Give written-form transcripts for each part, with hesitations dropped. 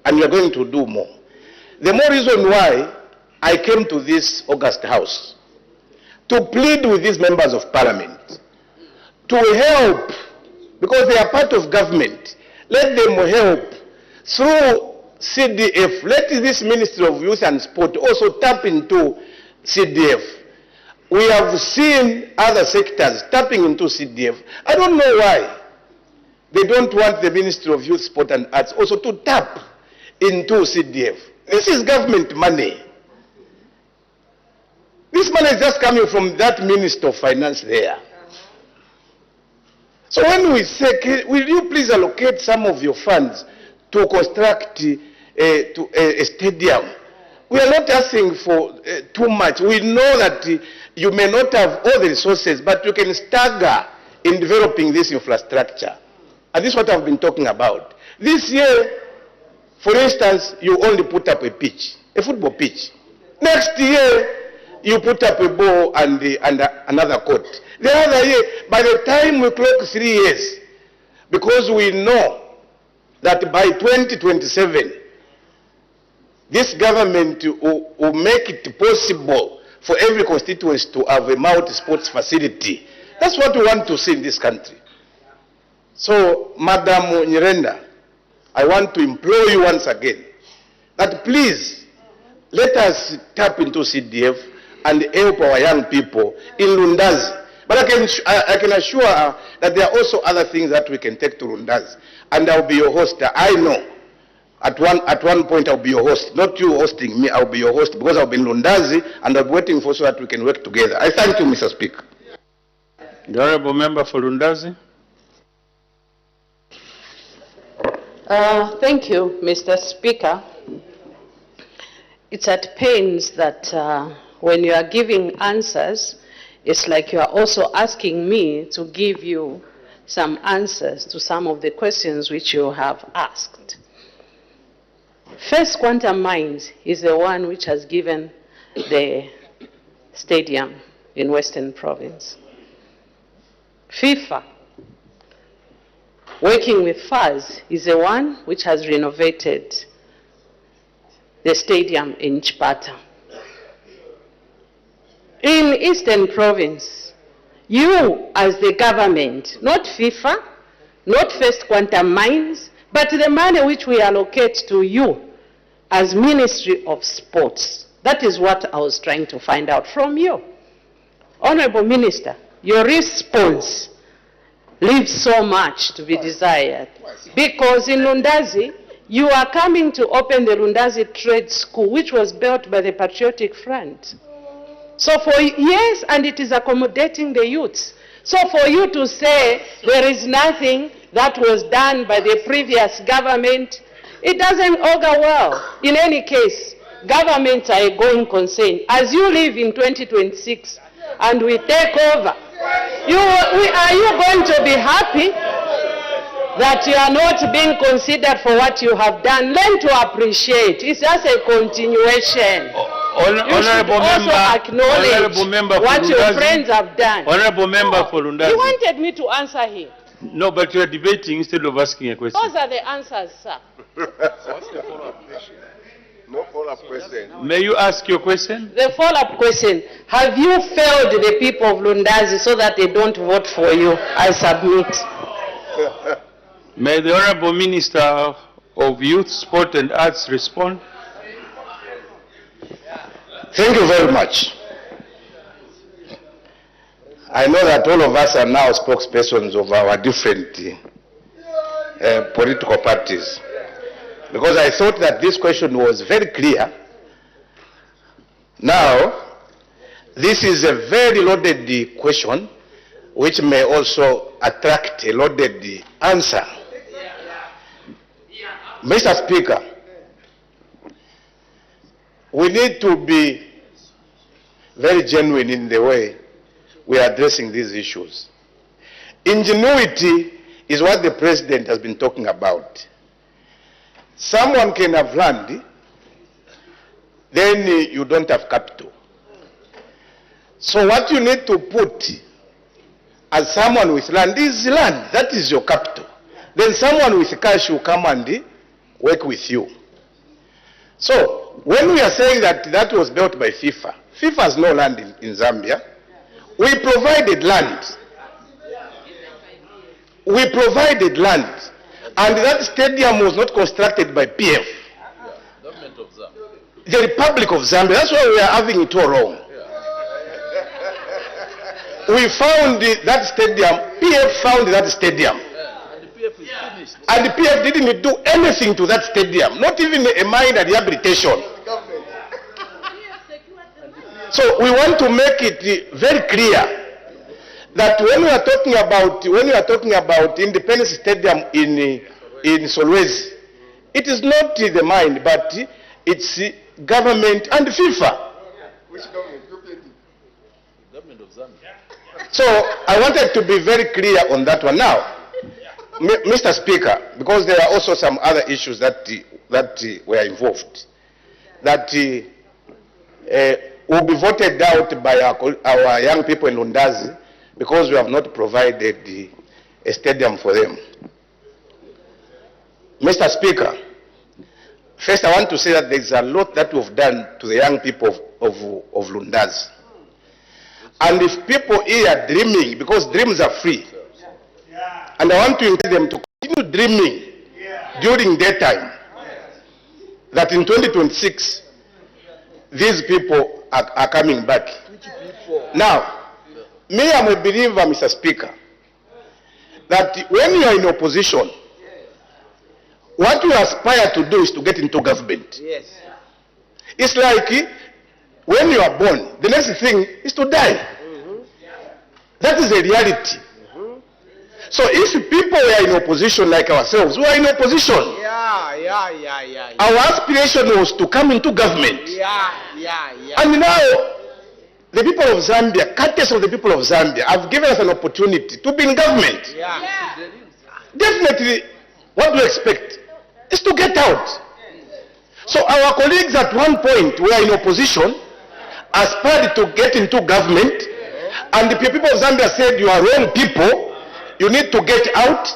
and you are going to do more. The more reason why I came to this August House, to plead with these members of parliament, to help, because they are part of government, let them help through CDF. Let this Ministry of Youth and Sport also tap into CDF. We have seen other sectors tapping into CDF. I don't know why they don't want the Ministry of Youth, Sport and Arts also to tap into CDF. This is government money. This money is just coming from that Minister of Finance there. So when we say, will you please allocate some of your funds to construct a stadium? We are not asking for too much. We know that you may not have all the resources, but you can stagger in developing this infrastructure. And this is what I've been talking about. This year, for instance, you only put up a pitch, a football pitch. Next year, you put up a ball and another court. The other year, by the time we clock 3 years, because we know that by 2027, this government will make it possible for every constituency to have a multi-sports facility. That's what we want to see in this country. So, Madam Nyirenda, I want to implore you once again that please let us tap into CDF and help our young people in Lundazi. But I can assure her that there are also other things that we can take to Lundazi. And I'll be your host. I know at one point I'll be your host. Not you hosting me, I'll be your host because I'll be in Lundazi and I'll be waiting for so that we can work together. I thank you, Mr. Speaker. The Honourable Member for Lundazi. Thank you, Mr. Speaker. It's at pains that when you are giving answers, it's like you are also asking me to give you some answers to some of the questions which you have asked. First Quantum Mines is the one which has given the stadium in Western Province. FIFA, working with FAS, is the one which has renovated the stadium in Chipata. In Eastern Province, you as the government, not FIFA, not First Quantum Mines, but the money which we allocate to you as Ministry of Sports. That is what I was trying to find out from you. Honorable Minister, your response leaves so much to be desired. Because in Lundazi, you are coming to open the Lundazi Trade School, which was built by the Patriotic Front. So for years, and it is accommodating the youths. So for you to say there is nothing that was done by the previous government, it doesn't augur well. In any case, governments are a going concern. As you live in 2026 and we take over, are you going to be happy that you are not being considered for what you have done? Learn to appreciate. It's just a continuation. Honourable Member what your friends have done. Honourable Member for Lundazi. You wanted me to answer here. No, but you are debating instead of asking a question. Those are the answers, sir. What's the follow-up question? No follow-up question. May you ask your question? The follow-up question, have you failed the people of Lundazi so that they don't vote for you? I submit. May the Honourable Minister of Youth, Sport and Arts respond. Thank you very much. I know that all of us are now spokespersons of our different political parties, because I thought that this question was very clear. Now, this is a very loaded question, which may also attract a loaded answer. Mr. Speaker, we need to be very genuine in the way we are addressing these issues. Ingenuity is what the President has been talking about. Someone can have land, then you don't have capital. So what you need to put as someone with land is land. That is your capital. Then someone with cash will come and work with you. So, when we are saying that that was built by FIFA, FIFA has no land in Zambia. We provided land. We provided land. And that stadium was not constructed by PF. Government of Zambia. The Republic of Zambia. That's why we are having it all wrong. We found that stadium, PF found that stadium. And the PF is finished. And the PF didn't do anything to that stadium, not even a minor rehabilitation. So we want to make it very clear that when we are talking about Independence Stadium in Solwezi, it is not the mine, but it's government and FIFA. Which government? Government of Zambia. So I wanted to be very clear on that one. Now, Mr. Speaker, because there are also some other issues that were involved, that will be voted out by our young people in Lundazi because we have not provided a stadium for them. Mr. Speaker, first I want to say that there is a lot that we've done to the young people of Lundazi. And if people here are dreaming, because dreams are free, and I want to encourage them to continue dreaming during daytime, that in 2026, these people are coming back. Now, me, I'm a believer, Mr. Speaker, that when you are in opposition, what you aspire to do is to get into government. Yes. It's like when you are born, the next thing is to die. That is a reality. So if people are in opposition like ourselves, we are in opposition. Our aspiration was to come into government. And now, the people of Zambia, courtesy of the people of Zambia, have given us an opportunity to be in government. Definitely, what we expect is to get out. So our colleagues at one point were in opposition, aspired to get into government, and the people of Zambia said, you are wrong people, you need to get out.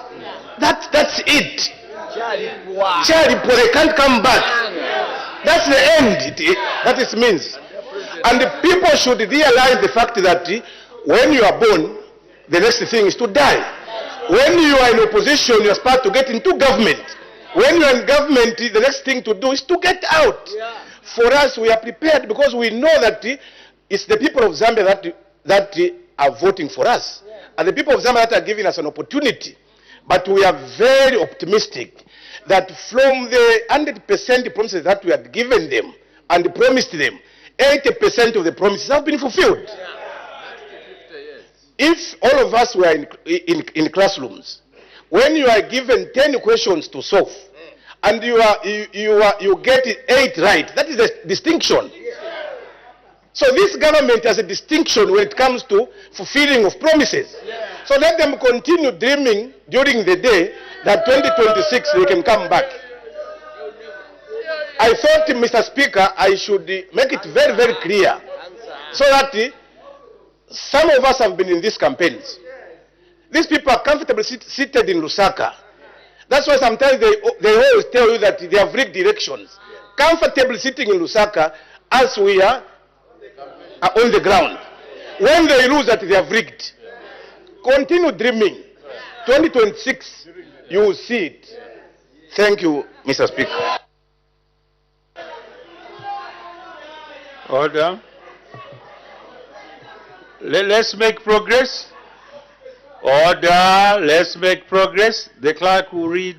That's it. They can't come back. That's the end. That it means. And the people should realize the fact that when you are born, the next thing is to die. When you are in opposition, you aspire to get into government. When you are in government, the next thing to do is to get out. For us, we are prepared because we know that it's the people of Zambia that are voting for us. And the people of Zambia that are giving us an opportunity. But we are very optimistic that from the 100% promises that we had given them and promised them, 80% of the promises have been fulfilled. If all of us were in classrooms, when you are given 10 questions to solve, and you get 8 right, that is a distinction. So this government has a distinction when it comes to fulfilling of promises. So let them continue dreaming during the day that 2026 we can come back. I thought, Mr. Speaker, I should make it very, very clear so that some of us have been in these campaigns. These people are comfortably seated in Lusaka. That's why sometimes they always tell you that they have rigged elections. Comfortably sitting in Lusaka as we are on the ground. When they lose that they have rigged, continue dreaming. 2026, you will see it. Thank you, Mr. Speaker. Order. Let's make progress. Order. Let's make progress. The clerk will read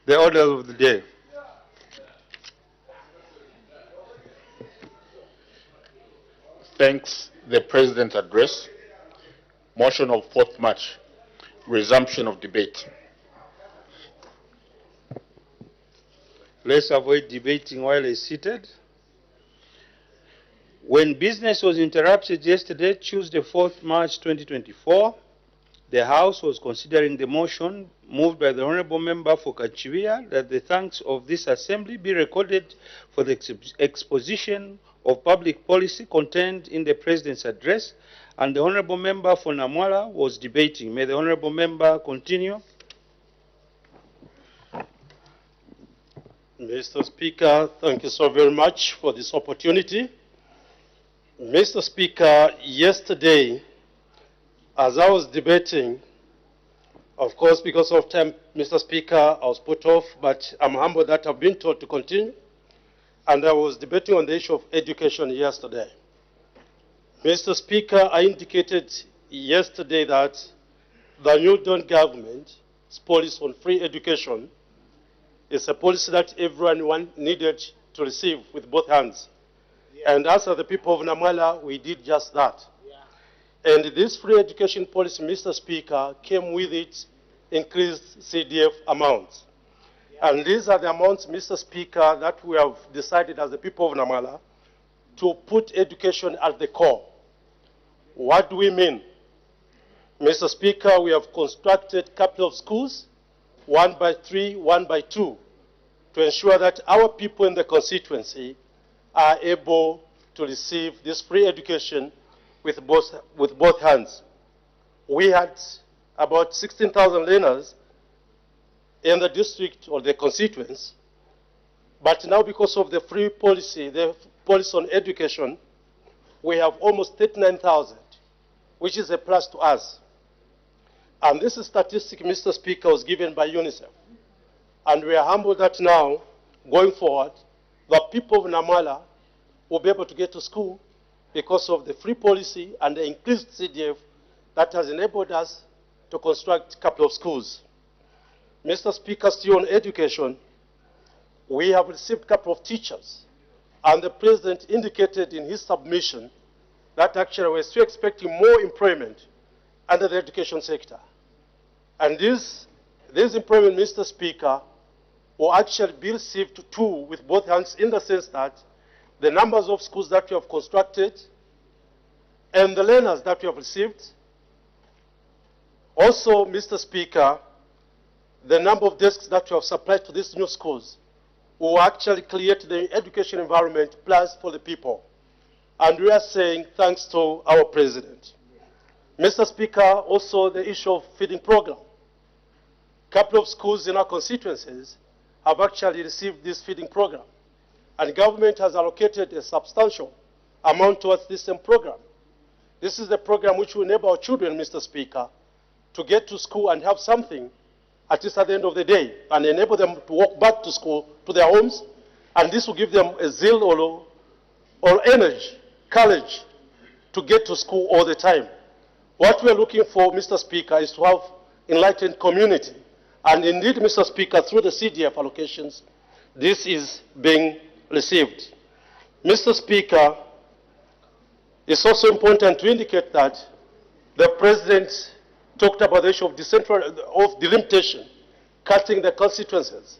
the order of the day. Thanks. The President's address. Motion of 4th March. Resumption of debate. Let's avoid debating while he's seated. When business was interrupted yesterday, Tuesday, 4th March 2024, the House was considering the motion moved by the Honorable Member for Kachivia that the thanks of this Assembly be recorded for the exposition of public policy contained in the President's address, and the Honorable Member for Namwala was debating. May the Honorable Member continue. Mr. Speaker, thank you so very much for this opportunity. Mr. Speaker, yesterday, as I was debating, of course, because of time, Mr. Speaker, I was put off, but I'm humbled that I've been told to continue. And I was debating on the issue of education yesterday. Mr. Speaker, I indicated yesterday that the New Dawn government's policy on free education is a policy that everyone needed to receive with both hands. And as the people of Namala, we did just that. And this free education policy, Mr. Speaker, came with it increased CDF amounts. And these are the amounts, Mr. Speaker, that we have decided as the people of Namala to put education at the core. What do we mean? Mr. Speaker, we have constructed a couple of schools, 1 by 3, 1 by 2, to ensure that our people in the constituency are able to receive this free education with both hands. We had about 16,000 learners in the district or the constituents, but now because of the free policy, the policy on education, we have almost 39,000, which is a plus to us. And this statistic, Mr. Speaker, was given by UNICEF. And we are humbled that now, going forward, the people of Namala will be able to get to school because of the free policy and the increased CDF that has enabled us to construct a couple of schools. Mr. Speaker, still on education, we have received a couple of teachers, and the President indicated in his submission that actually we're still expecting more employment under the education sector. And this employment, Mr. Speaker, will actually be received too with both hands in the sense that the numbers of schools that we have constructed and the learners that we have received. Also, Mr. Speaker, the number of desks that we have supplied to these new schools will actually create the education environment plus for the people. And we are saying thanks to our President. Mr. Speaker, also the issue of feeding program. A couple of schools in our constituencies have actually received this feeding program. And government has allocated a substantial amount towards this same program. This is the program which will enable our children, Mr. Speaker, to get to school and have something, at least at the end of the day, and enable them to walk back to school, to their homes, and this will give them a zeal or energy, courage, to get to school all the time. What we are looking for, Mr. Speaker, is to have enlightened community. And indeed, Mr. Speaker, through the CDF allocations, this is being received. Mr. Speaker, it's also important to indicate that the President talked about the issue of delimitation, cutting the constituencies.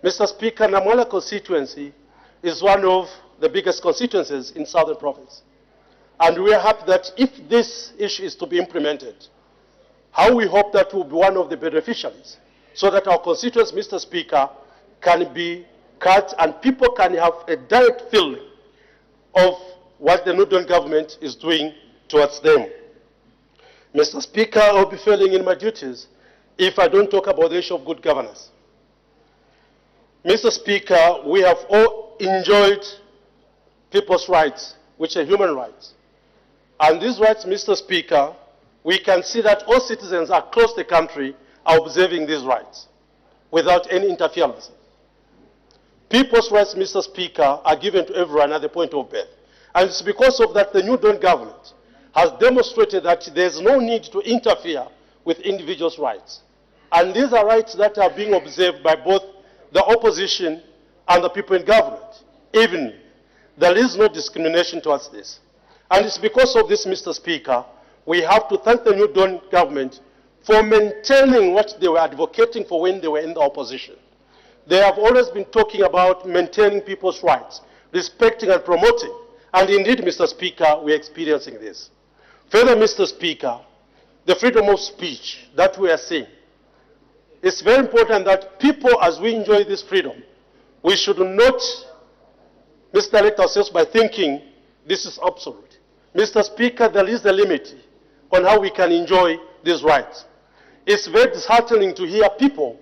Mr. Speaker, Namala constituency is one of the biggest constituencies in Southern Province. And we are happy that if this issue is to be implemented, how we hope that will be one of the beneficiaries, so that our constituents, Mr. Speaker, can be cut and people can have a direct feeling of what the New Dawn government is doing towards them. Mr. Speaker, I'll be failing in my duties if I don't talk about the issue of good governance. Mr. Speaker, we have all enjoyed people's rights, which are human rights. And these rights, Mr. Speaker, we can see that all citizens across the country are observing these rights without any interference. People's rights, Mr. Speaker, are given to everyone at the point of birth. And it's because of that the New Dawn government has demonstrated that there's no need to interfere with individuals' rights. And these are rights that are being observed by both the opposition and the people in government. Even there is no discrimination towards this. And it's because of this, Mr. Speaker, we have to thank the New Dawn government for maintaining what they were advocating for when they were in the opposition. They have always been talking about maintaining people's rights, respecting and promoting. And indeed, Mr. Speaker, we are experiencing this. Further, Mr. Speaker, the freedom of speech that we are seeing, it's very important that people, as we enjoy this freedom, we should not misdirect ourselves by thinking this is absolute. Mr. Speaker, there is a limit on how we can enjoy these rights. It's very disheartening to hear people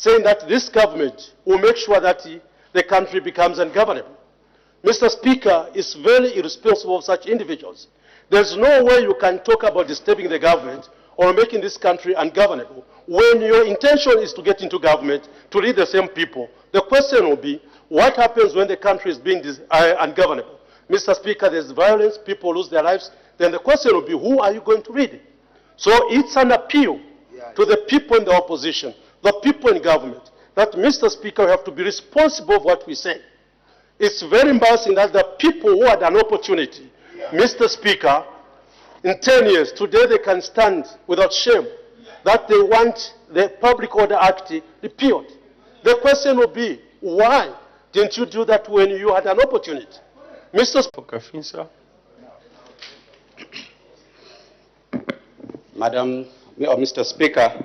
saying that this government will make sure that the country becomes ungovernable. Mr. Speaker, it's very irresponsible of such individuals. There's no way you can talk about disturbing the government or making this country ungovernable when your intention is to get into government to lead the same people. The question will be, what happens when the country is being ungovernable? Mr. Speaker, there's violence, people lose their lives. Then the question will be, who are you going to lead? So it's an appeal to the people in the opposition, the people in government, that, Mr. Speaker, we have to be responsible of what we say. It's very embarrassing that the people who had an opportunity, Mr. Speaker, in 10 years, today they can stand without shame that they want the Public Order Act repealed. The question will be, why didn't you do that when you had an opportunity? Mr. Kafinsa. Mr. Speaker,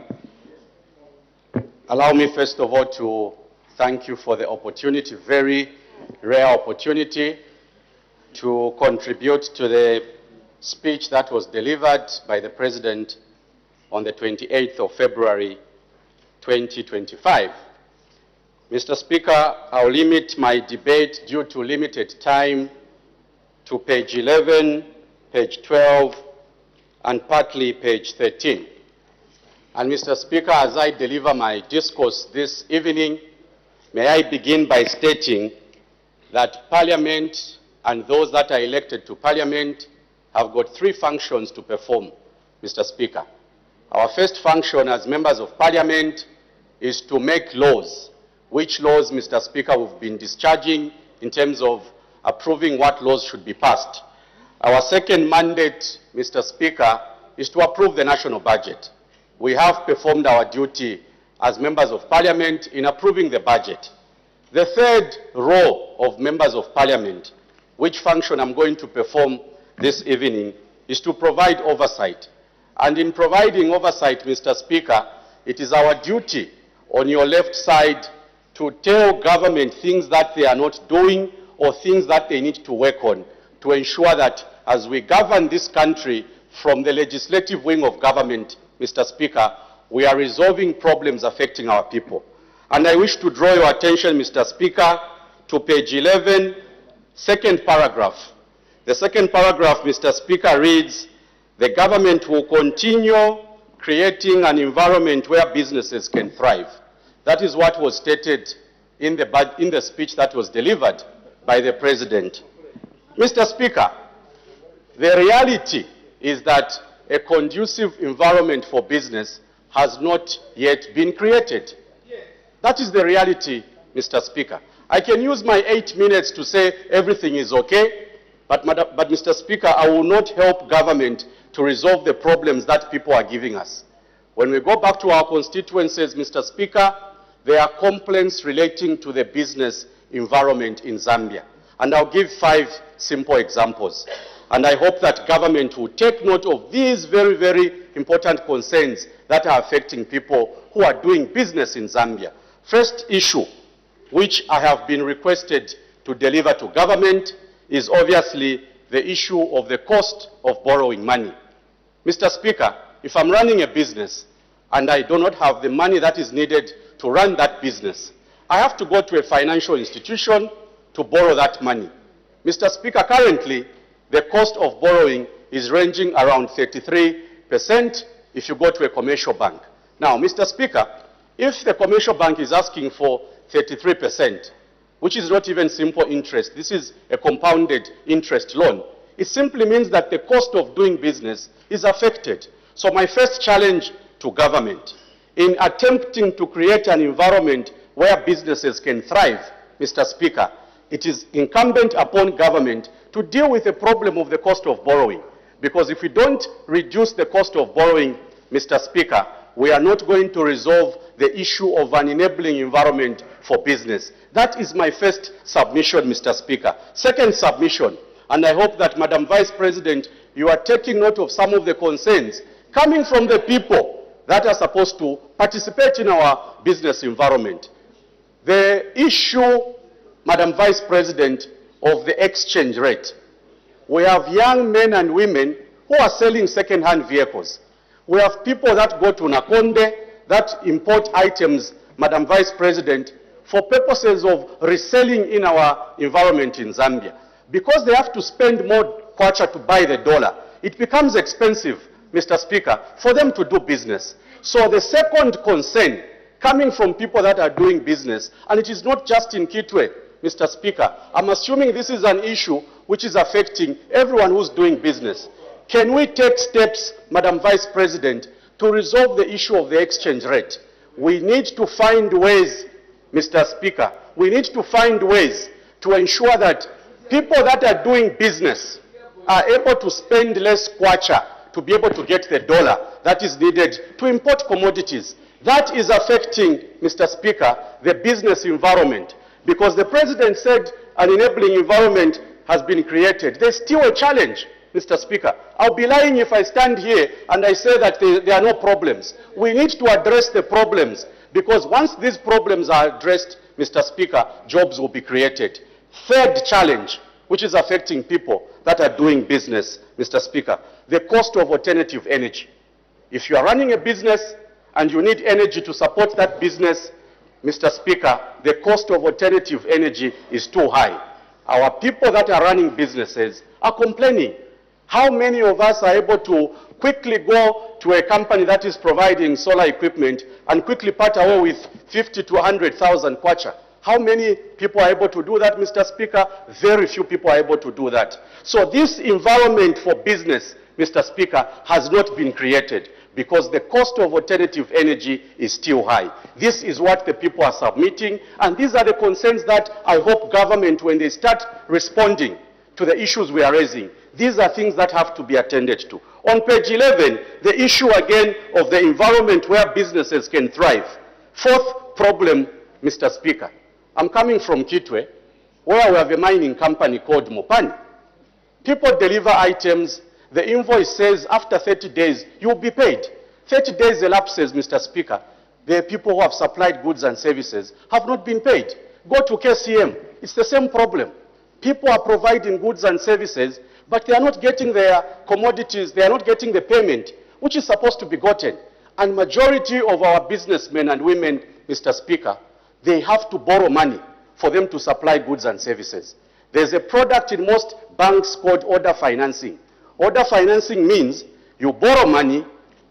allow me first of all to thank you for the opportunity, very rare opportunity, to contribute to the speech that was delivered by the President on the 28th of February 2025. Mr. Speaker, I'll limit my debate due to limited time to page 11, page 12, and partly page 13. And Mr. Speaker, as I deliver my discourse this evening, may I begin by stating that Parliament and those that are elected to Parliament have got three functions to perform, Mr. Speaker. Our first function as members of Parliament is to make laws, which laws, Mr. Speaker, we've been discharging in terms of approving what laws should be passed. Our second mandate, Mr. Speaker, is to approve the national budget. We have performed our duty as members of Parliament in approving the budget. The third role of members of Parliament, which function I'm going to perform this evening, is to provide oversight. And in providing oversight, Mr. Speaker, it is our duty on your left side to tell government things that they are not doing or things that they need to work on to ensure that as we govern this country from the legislative wing of government, Mr. Speaker, we are resolving problems affecting our people. And I wish to draw your attention, Mr. Speaker, to page 11, second paragraph. The second paragraph, Mr. Speaker, reads, the government will continue creating an environment where businesses can thrive. That is what was stated in the speech that was delivered by the President. Mr. Speaker, the reality is that a conducive environment for business has not yet been created. That is the reality, Mr. Speaker. I can use my 8 minutes to say everything is okay, but Mr. Speaker, I will not help government to resolve the problems that people are giving us. When we go back to our constituencies, Mr. Speaker, there are complaints relating to the business environment in Zambia. And I'll give 5 simple examples. And I hope that government will take note of these very, very important concerns that are affecting people who are doing business in Zambia. First issue, which I have been requested to deliver to government, is obviously the issue of the cost of borrowing money. Mr. Speaker, if I'm running a business and I do not have the money that is needed to run that business, I have to go to a financial institution to borrow that money. Mr. Speaker, currently, the cost of borrowing is ranging around 33% if you go to a commercial bank. Now, Mr. Speaker, if the commercial bank is asking for 33%, which is not even simple interest, this is a compounded interest loan, it simply means that the cost of doing business is affected. So my first challenge to government, in attempting to create an environment where businesses can thrive, Mr. Speaker, it is incumbent upon government to deal with the problem of the cost of borrowing. Because if we don't reduce the cost of borrowing, Mr. Speaker, we are not going to resolve the issue of an enabling environment for business. That is my first submission, Mr. Speaker. Second submission, and I hope that, Madam Vice President, you are taking note of some of the concerns coming from the people that are supposed to participate in our business environment. The issue, Madam Vice President, of the exchange rate. We have young men and women who are selling second-hand vehicles. We have people that go to Nakonde that import items Madam Vice President, for purposes of reselling in our environment in Zambia. Because they have to spend more kwacha to buy the dollar, it becomes expensive, Mr. Speaker, for them to do business. So the second concern coming from people that are doing business, and it is not just in Kitwe, Mr. Speaker, I'm assuming this is an issue which is affecting everyone who's doing business. Can we take steps, Madam Vice President, to resolve the issue of the exchange rate? We need to find ways, Mr. Speaker, we need to find ways to ensure that people that are doing business are able to spend less kwacha to be able to get the dollar that is needed to import commodities. That is affecting, Mr. Speaker, the business environment, because the President said an enabling environment has been created. There's still a challenge, Mr. Speaker. I'll be lying if I stand here and I say that there are no problems. We need to address the problems, because once these problems are addressed, Mr. Speaker, jobs will be created. Third challenge, which is affecting people that are doing business, Mr. Speaker, the cost of alternative energy. If you are running a business and you need energy to support that business, Mr. Speaker, the cost of alternative energy is too high. Our people that are running businesses are complaining. How many of us are able to quickly go to a company that is providing solar equipment and quickly part away with 50 to 100,000 kwacha? How many people are able to do that, Mr. Speaker? Very few people are able to do that. So this environment for business, Mr. Speaker, has not been created because the cost of alternative energy is still high. This is what the people are submitting, and these are the concerns that I hope government, when they start responding to the issues we are raising, these are things that have to be attended to. On page 11, the issue again of the environment where businesses can thrive. Fourth problem, Mr. Speaker, I'm coming from Kitwe, where we have a mining company called Mopani. People deliver items. The invoice says after 30 days, you'll be paid. 30 days elapses, Mr. Speaker. The people who have supplied goods and services have not been paid. Go to KCM. It's the same problem. People are providing goods and services, but they are not getting their commodities, they are not getting the payment, which is supposed to be gotten. And majority of our businessmen and women, Mr. Speaker, they have to borrow money for them to supply goods and services. There's a product in most banks called order financing. Order financing means you borrow money,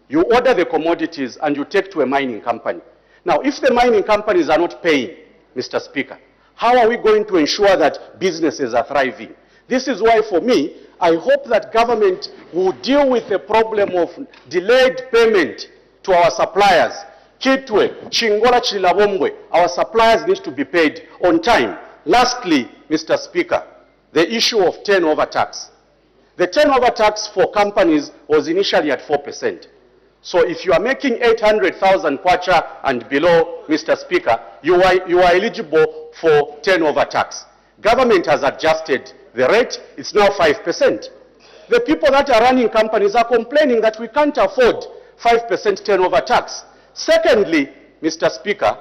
you order the commodities, and you take to a mining company. Now, if the mining companies are not paying, Mr. Speaker, how are we going to ensure that businesses are thriving? This is why, for me, I hope that government will deal with the problem of delayed payment to our suppliers. Kitwe, Chingola, Chilabombwe, our suppliers need to be paid on time. Lastly, Mr. Speaker, the issue of turnover tax. The turnover tax for companies was initially at 4%. So if you are making 800,000 kwacha and below, Mr. Speaker, you are eligible for turnover tax. Government has adjusted the rate, it's now 5%. The people that are running companies are complaining that we can't afford 5% turnover tax. Secondly, Mr. Speaker,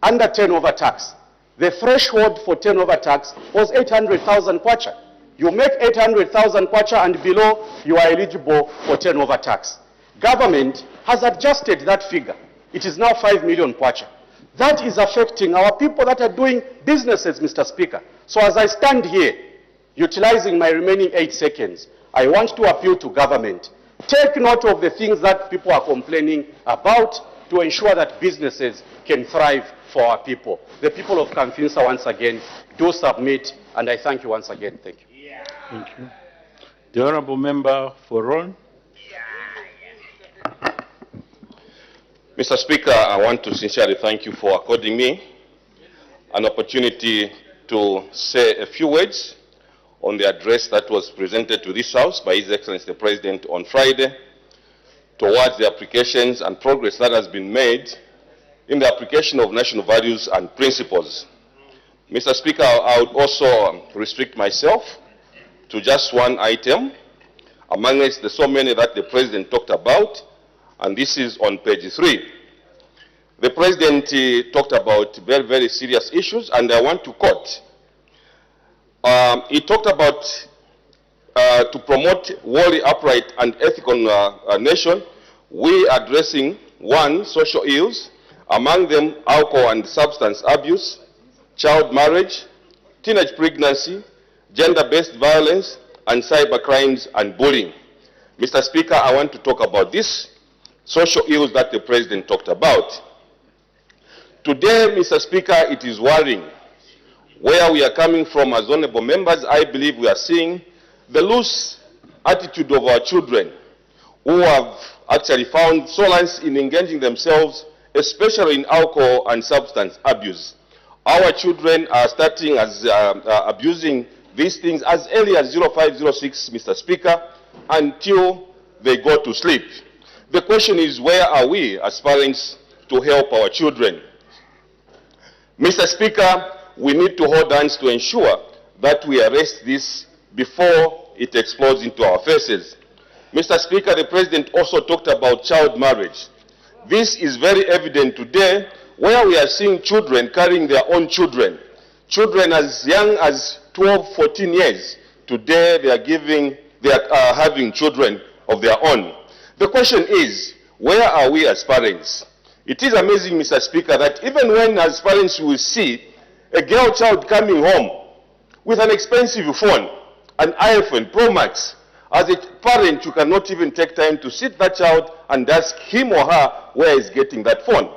under turnover tax, the threshold for turnover tax was 800,000 kwacha. You make 800,000 kwacha and below, you are eligible for turnover tax. Government has adjusted that figure. It is now 5 million kwacha. That is affecting our people that are doing businesses, Mr. Speaker. So as I stand here, utilizing my remaining 8 seconds, I want to appeal to government. Take note of the things that people are complaining about to ensure that businesses can thrive for our people. The people of Kamfinsa, once again, do submit, and I thank you once again. Thank you. Thank you. The Honourable Member for Ron. Mr. Speaker, I want to sincerely thank you for according me an opportunity to say a few words on the address that was presented to this House by His Excellency the President on Friday towards the applications and progress that has been made in the application of national values and principles. Mr. Speaker, I would also restrict myself to just one item amongst the so many that the President talked about, and this is on page 3. The President talked about very, very serious issues, and I want to quote. He talked about to promote worldly upright and ethical nation, we addressing 1, social ills, among them alcohol and substance abuse, child marriage, teenage pregnancy, gender-based violence, and cyber crimes and bullying. Mr. Speaker, I want to talk about these social ills that the President talked about. Today, Mr. Speaker, it is worrying. Where we are coming from as honorable members, I believe we are seeing the loose attitude of our children who have actually found solace in engaging themselves, especially in alcohol and substance abuse. Our children are starting as abusing these things as early as 0506, Mr. Speaker, until they go to sleep. The question is, where are we as parents to help our children? Mr. Speaker, we need to hold hands to ensure that we arrest this before it explodes into our faces. Mr. Speaker, the President also talked about child marriage. This is very evident today, where we are seeing children carrying their own children. Children as young as 12, 14 years. Today they are having children of their own. The question is, where are we as parents? It is amazing, Mr. Speaker, that even when as parents we see a girl child coming home with an expensive phone, an iPhone Pro Max, as a parent you cannot even take time to sit that child and ask him or her where he's getting that phone.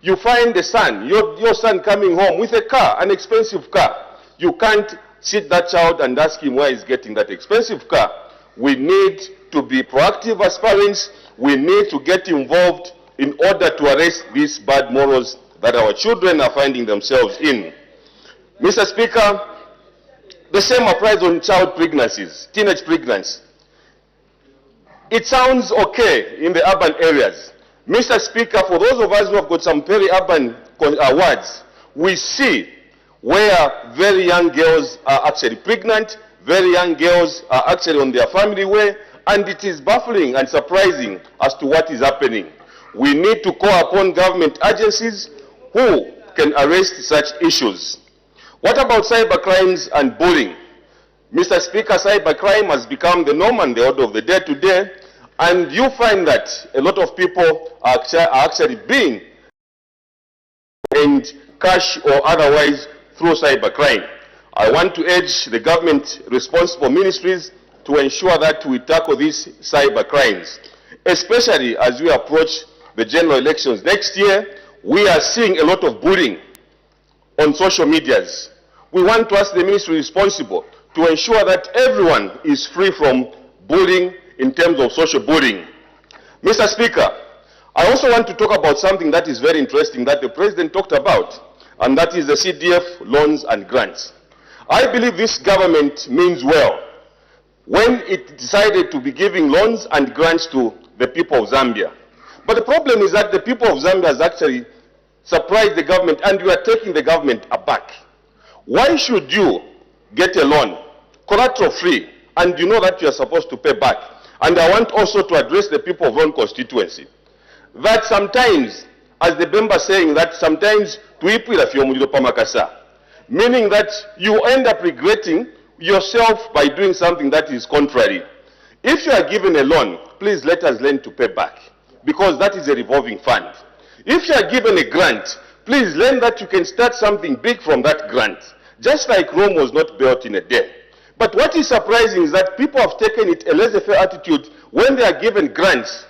You find the son, your son coming home with a car, an expensive car. You can't sit that child and ask him where he's getting that expensive car. We need to be proactive as parents. We need to get involved in order to arrest these bad morals that our children are finding themselves in. Mr. Speaker, the same applies on child pregnancies, teenage pregnancy. It sounds okay in the urban areas. Mr. Speaker, for those of us who have got some peri-urban wards, we see where very young girls are actually pregnant, very young girls are actually on their family way, and it is baffling and surprising as to what is happening. We need to call upon government agencies who can arrest such issues. What about cyber crimes and bullying? Mr. Speaker, cybercrime has become the norm and the order of the day today, and you find that a lot of people are actually being and cash or otherwise through cybercrime. I want to urge the government responsible ministries to ensure that we tackle these cyber crimes, especially as we approach the general elections next year. We are seeing a lot of bullying on social medias. We want to ask the ministry responsible to ensure that everyone is free from bullying in terms of social bullying. Mr. Speaker, I also want to talk about something that is very interesting that the President talked about, and that is the CDF loans and grants. I believe this government means well when it decided to be giving loans and grants to the people of Zambia. But the problem is that the people of Zambia has actually surprised the government, and we are taking the government aback. Why should you get a loan, collateral free, and you know that you are supposed to pay back? And I want also to address the people of Ron constituency, that sometimes, as the member saying, that sometimes meaning that you end up regretting yourself by doing something that is contrary. If you are given a loan, please let us learn to pay back, because that is a revolving fund. If you are given a grant, please learn that you can start something big from that grant, just like Rome was not built in a day. But what is surprising is that people have taken it a laissez-faire attitude when they are given grants.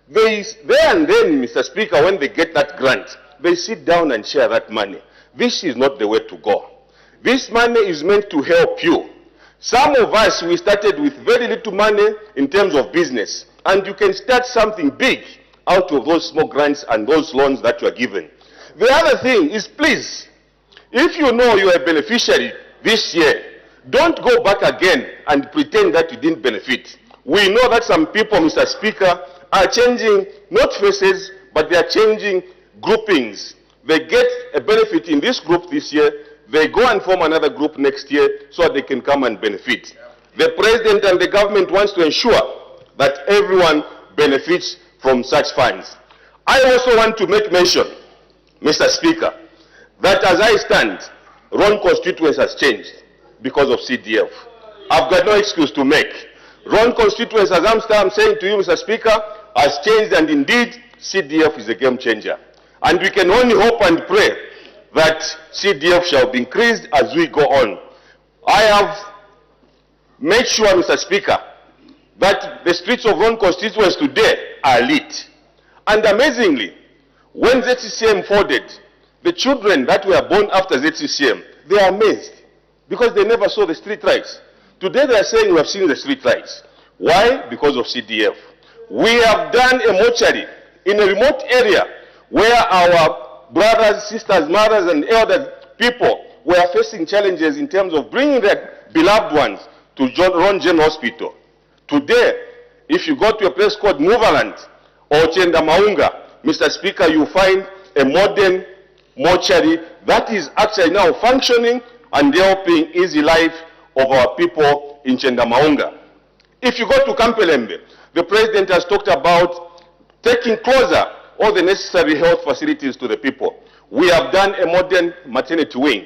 There and then, Mr. Speaker, when they get that grant, they sit down and share that money. This is not the way to go. This money is meant to help you. Some of us, we started with very little money in terms of business, and you can start something big out of those small grants and those loans that you are given. The other thing is, please, if you know you are a beneficiary this year, don't go back again and pretend that you didn't benefit. We know that some people, Mr. Speaker, are changing not faces, but they are changing groupings. They get a benefit in this group this year, they go and form another group next year so they can come and benefit. The President and the government wants to ensure that everyone benefits from such funds. I also want to make mention, Mr. Speaker, that as I stand, Ron constituency has changed because of CDF. I've got no excuse to make. Ron constituency, as I'm saying to you, Mr. Speaker, has changed, and indeed, CDF is a game changer. And we can only hope and pray that CDF shall be increased as we go on. I have made sure, Mr. Speaker, that the streets of one constituency today are lit. And amazingly, when ZCCM folded, the children that were born after ZCCM, they are amazed because they never saw the street lights. Today they are saying we have seen the street lights. Why? Because of CDF. We have done a mortuary in a remote area where our brothers, sisters, mothers, and elder people were facing challenges in terms of bringing their beloved ones to Ron General Hospital. Today, if you go to a place called Moverland or Maunga, Mr. Speaker, you find a modern mortuary that is actually now functioning and helping easy life of our people in Maunga. If you go to Kampelembe, the President has talked about taking closer all the necessary health facilities to the people. We have done a modern maternity wing.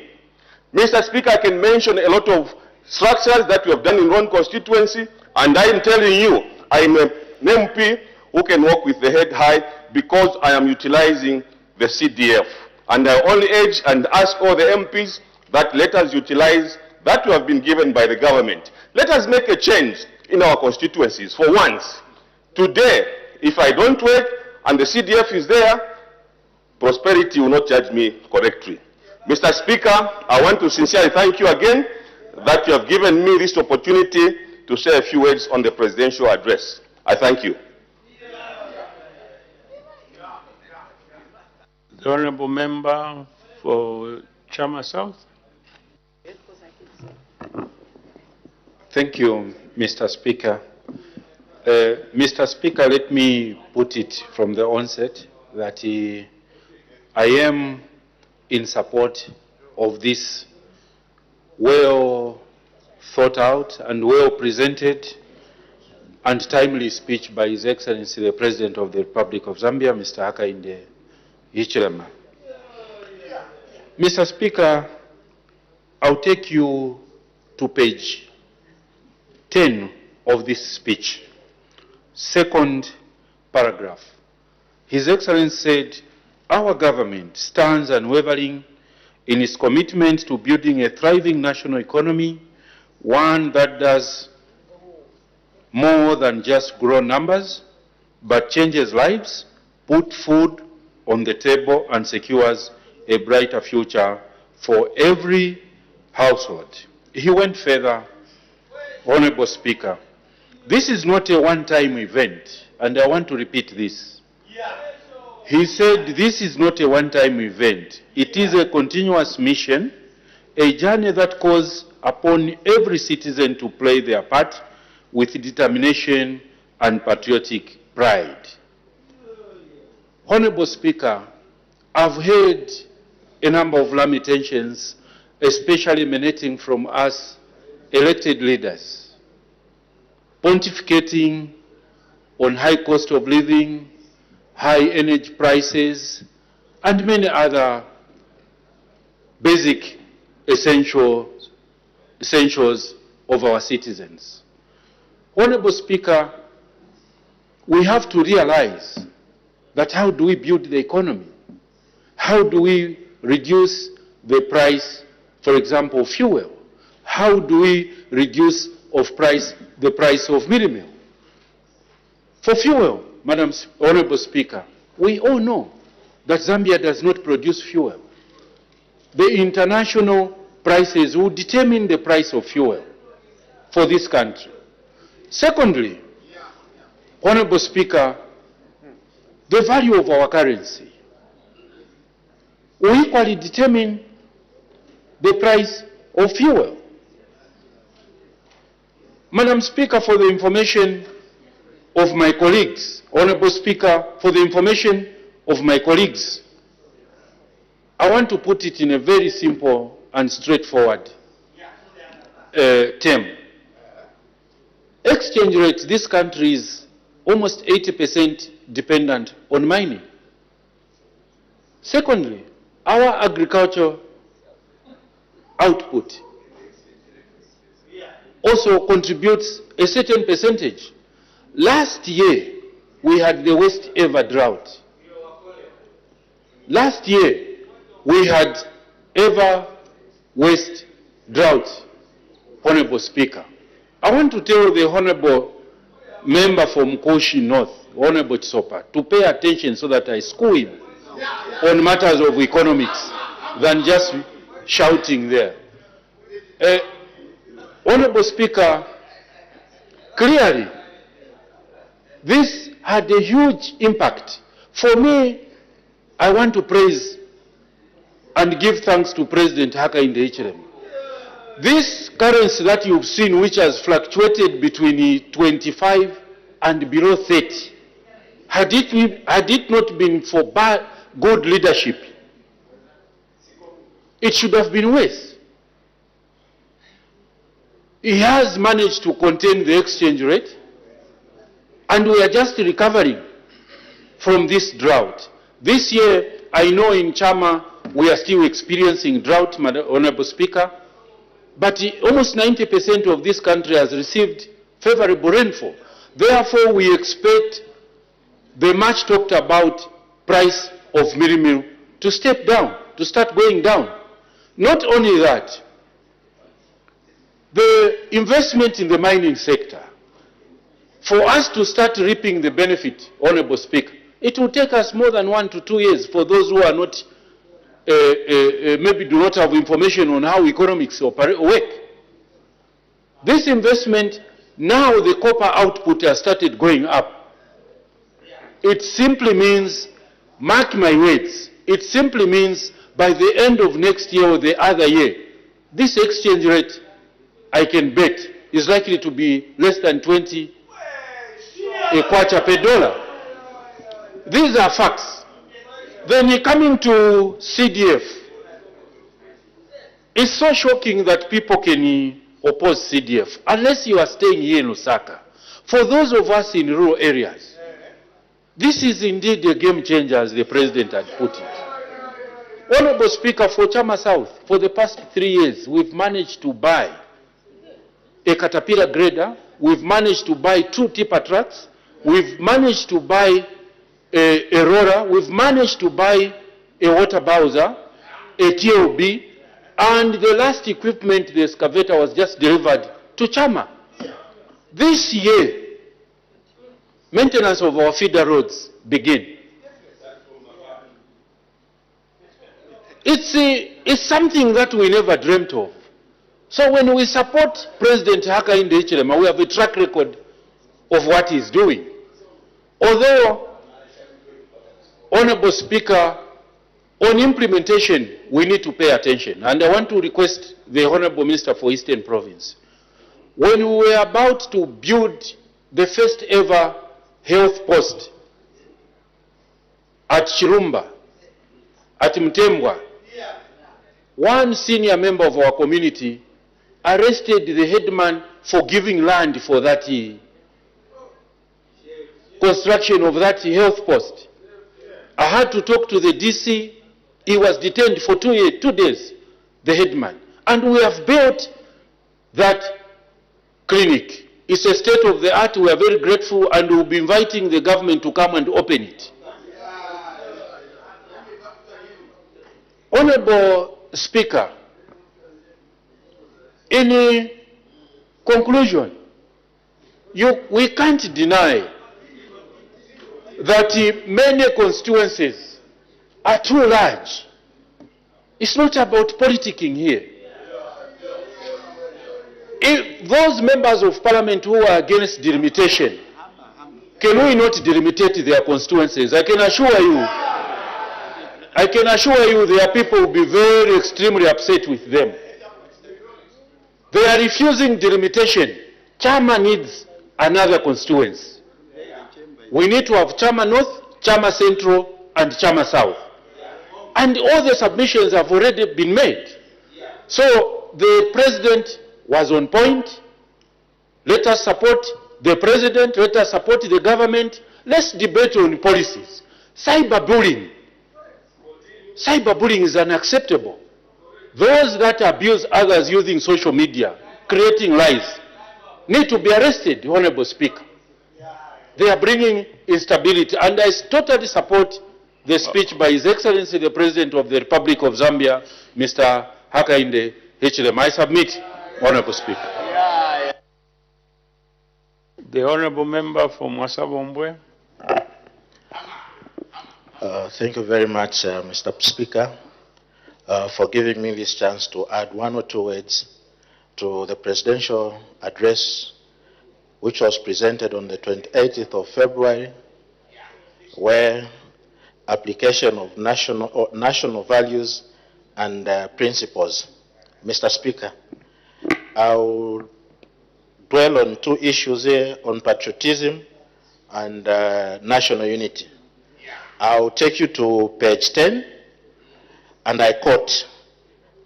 Mr. Speaker, I can mention a lot of structures that we have done in Ron constituency, and I am telling you, I am an MP who can walk with the head high because I am utilizing the CDF. And I only urge and ask all the MPs that let us utilize that we have been given by the government. Let us make a change in our constituencies for once. Today, if I don't work and the CDF is there, prosperity will not judge me correctly. Mr. Speaker, I want to sincerely thank you again that you have given me this opportunity to say a few words on the presidential address. I thank you. The Honourable Member for Chama South. Thank you, Mr. Speaker. Mr. Speaker, let me put it from the onset that I am in support of this well thought out and well presented and timely speech by His Excellency the President of the Republic of Zambia, Mr. Hakainde Hichilema. Mr. Speaker, I'll take you to page 10 of this speech, second paragraph. His Excellency said, "Our government stands unwavering in its commitment to building a thriving national economy, one that does more than just grow numbers, but changes lives, put food on the table, and secures a brighter future for every household." He went further, Honorable Speaker. This is not a one-time event, and I want to repeat this. He said this is not a one-time event. It is a continuous mission, a journey that calls upon every citizen to play their part with determination and patriotic pride. Honorable Speaker, I've heard a number of lamentations, especially emanating from us elected leaders, pontificating on high cost of living, high energy prices, and many other basic essentials of our citizens. Honorable Speaker, we have to realize that how do we build the economy? How do we reduce the price, for example, of fuel? How do we reduce the price of meal meal? For fuel, Madam Honorable Speaker, we all know that Zambia does not produce fuel. The international prices will determine the price of fuel for this country. Secondly, Honorable Speaker, the value of our currency will equally determine the price of fuel. Madam Speaker, for the information of my colleagues, Honorable Speaker, for the information of my colleagues, I want to put it in a very simple and straightforward term. Exchange rate, this country is almost 80% dependent on mining. Secondly, our agricultural output also contributes a certain percentage. Last year, we had the worst ever drought. Last year, we had ever worst drought, Honorable Speaker. I want to tell the Honorable member from Koshi North, Honorable Chisopa, to pay attention so that I school him on matters of economics than just shouting there. Honorable Speaker, clearly, this had a huge impact. For me, I want to praise and give thanks to President Hakainde Hichilema. This currency that you've seen, which has fluctuated between 25 and below 30, had it not been for good leadership, it should have been worse. He has managed to contain the exchange rate, and we are just recovering from this drought. This year, I know in Chama, we are still experiencing drought, Honorable Speaker, but almost 90% of this country has received favorable rainfall. Therefore, we expect the much talked about price of meal to step down, to start going down. Not only that, the investment in the mining sector, for us to start reaping the benefit, Honorable Speaker, it will take us more than 1 to 2 years for those who are not, maybe do not have information on how economics work. This investment, now the copper output has started going up. It simply means, mark my words, it simply means by the end of next year or the other year, this exchange rate, I can bet, is likely to be less than 20 a kwacha per dollar. These are facts. Then coming to CDF, it's so shocking that people can oppose CDF, unless you are staying here in Lusaka. For those of us in rural areas, this is indeed a game changer, as the President had put it. Honorable Speaker, for Chama South, for the past 3 years, we've managed to buy a Caterpillar grader, we've managed to buy 2 tipper trucks, we've managed to buy a roller, we've managed to buy a water bowser, a TLB, and the last equipment, the excavator, was just delivered to Chama. This year, maintenance of our feeder roads begin. It's something that we never dreamt of. So when we support President Hakainde Hichilema, we have a track record of what he's doing. Although, Honorable Speaker, on implementation, we need to pay attention. And I want to request the Honorable Minister for Eastern Province. When we were about to build the first ever health post at Chirumba, at Mtembwa, one senior member of our community arrested the headman for giving land for that construction of that health post. I had to talk to the DC. He was detained for 2 days, the headman. And we have built that clinic. It's a state of the art. We are very grateful, and we'll be inviting the government to come and open it. Honorable Speaker, in conclusion, we can't deny that many constituencies are too large. It's not about politicking here. If those members of parliament who are against delimitation, can we not delimitate their constituencies? I can assure you their people will be very extremely upset with them. They are refusing delimitation. Chama needs another constituency. We need to have Chama North, Chama Central, and Chama South. And all the submissions have already been made. So the President was on point. Let us support the President. Let us support the government. Let's debate on policies. Cyberbullying. Cyberbullying is unacceptable. Those that abuse others using social media, creating lies, need to be arrested, Honorable Speaker. They are bringing instability, and I totally support the speech by His Excellency the President of the Republic of Zambia, Mr. Hakainde Hichilema. I submit, Honorable Speaker. The Honorable Member from Wasabombwe. Thank you very much, Mr. Speaker, for giving me this chance to add 1 or 2 words to the presidential address which was presented on the 28th of February, where application of national values and principles. Mr. Speaker, I will dwell on 2 issues here, on patriotism and national unity. I'll take you to page 10, and I quote,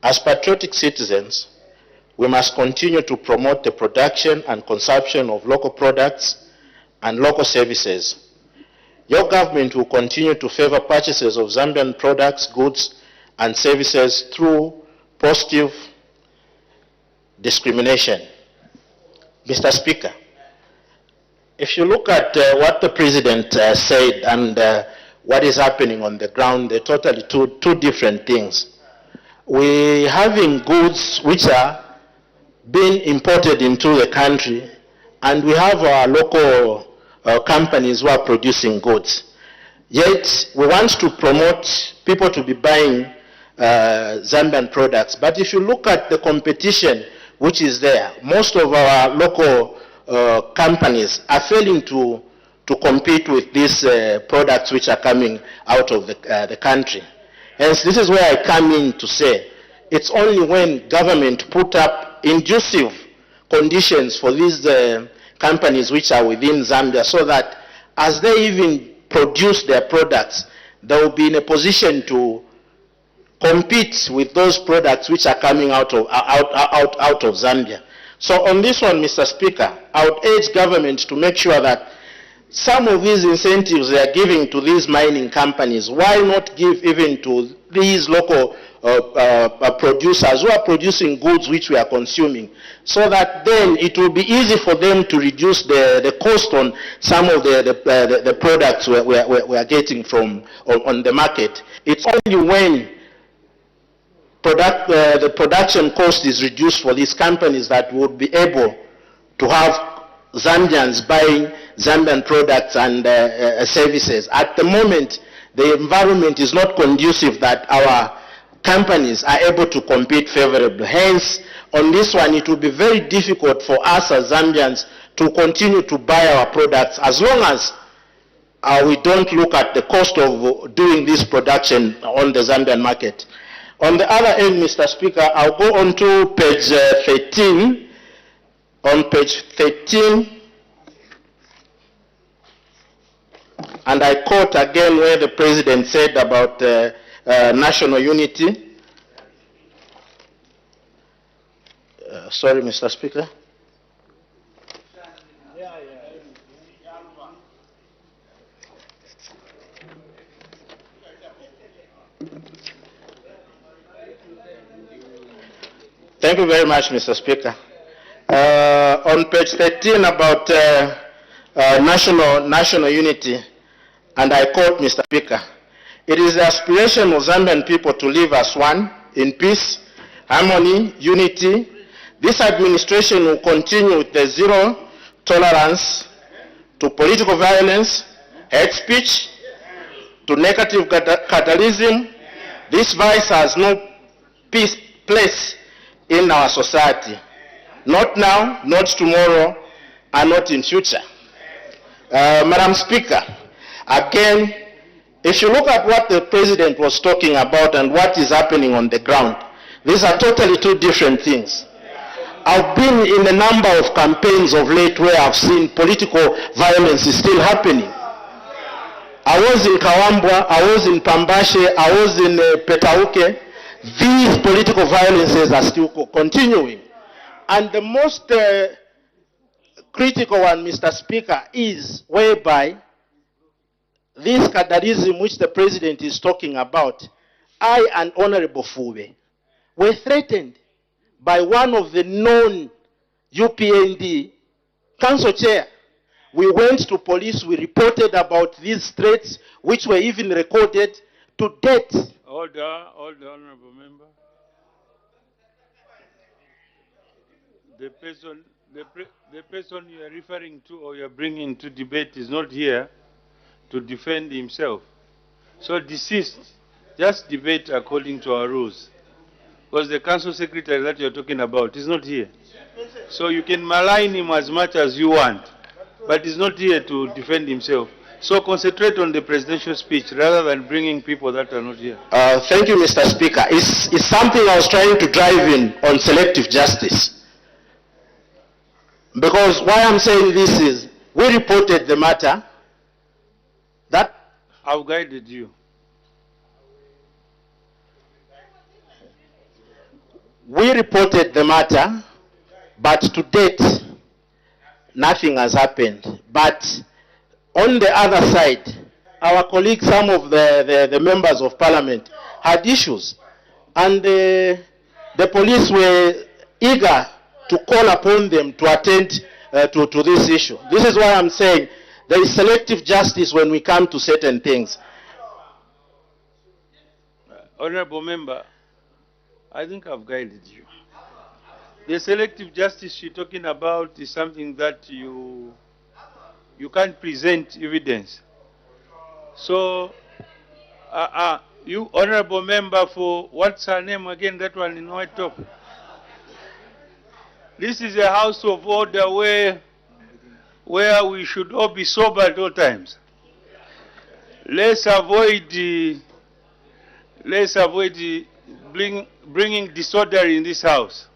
"As patriotic citizens, we must continue to promote the production and consumption of local products and local services. Your government will continue to favor purchases of Zambian products, goods, and services through positive discrimination." Mr. Speaker, if you look at what the President said and what is happening on the ground, they're totally two different things. We're having goods which are being imported into the country, and we have our local companies who are producing goods. Yet, we want to promote people to be buying Zambian products. But if you look at the competition which is there, most of our local companies are failing to compete with these products which are coming out of the country. Hence, this is where I come in to say, it's only when government put up inducive conditions for these companies which are within Zambia, so that as they even produce their products, they will be in a position to compete with those products which are coming out of Zambia. So on this one, Mr. Speaker, I would urge government to make sure that some of these incentives they are giving to these mining companies, why not give even to these local producers who are producing goods which we are consuming, so that then it will be easy for them to reduce the cost on some of the products we are getting from on the market. It's only when the production cost is reduced for these companies that would be able to have Zambians buying Zambian products and services. At the moment, the environment is not conducive that our companies are able to compete favorably. Hence, on this one, it will be very difficult for us as Zambians to continue to buy our products as long as we don't look at the cost of doing this production on the Zambian market. On the other end, Mr. Speaker, I'll go on to page 13. On page 13, and I quote again where the President said about national unity. Sorry, Mr. Speaker. Thank you very much, Mr. Speaker. On page 13 about national unity, and I quote, Mr. Speaker, "It is the aspiration of Zambian people to live as one, in peace, harmony, unity. This administration will continue with the zero tolerance to political violence, hate speech, to negative catalysm. This vice has no place in our society. Not now, not tomorrow, and not in future." Madam Speaker, again, if you look at what the President was talking about and what is happening on the ground, these are totally two different things. I've been in a number of campaigns of late where I've seen political violence is still happening. I was in Kawambwa, I was in Pambashe, I was in Petauke. These political violences are still continuing. And the most critical one, Mr. Speaker, is whereby this cadarism which the President is talking about, I and Honorable Fube were threatened by one of the known UPND council chair We went to police, we reported about these threats, which were even recorded. To date, Order, honorable member. The person you are referring to or you are bringing to debate is not here to defend himself. So desist. Just debate according to our rules. Because the council secretary that you are talking about is not here. So you can malign him as much as you want, but he's not here to defend himself. So concentrate on the presidential speech rather than bringing people that are not here. thank you, Mr. Speaker. It's something I was trying to drive in on selective justice. Because why I'm saying this is, we reported the matter. That I've guided you. we reported the matter, but to date, nothing has happened. But on the other side, our colleagues, some of the members of parliament, had issues. And the police were eager to call upon them to attend to this issue. This is why I'm saying there is selective justice when we come to certain things. Honorable member, I think I've guided you. The selective justice you're talking about is something that you can't present evidence. So, you honorable member for, what's her name again, that one in white top? This is a house of order where we should all be sober at all times. Let's avoid bringing disorder in this house.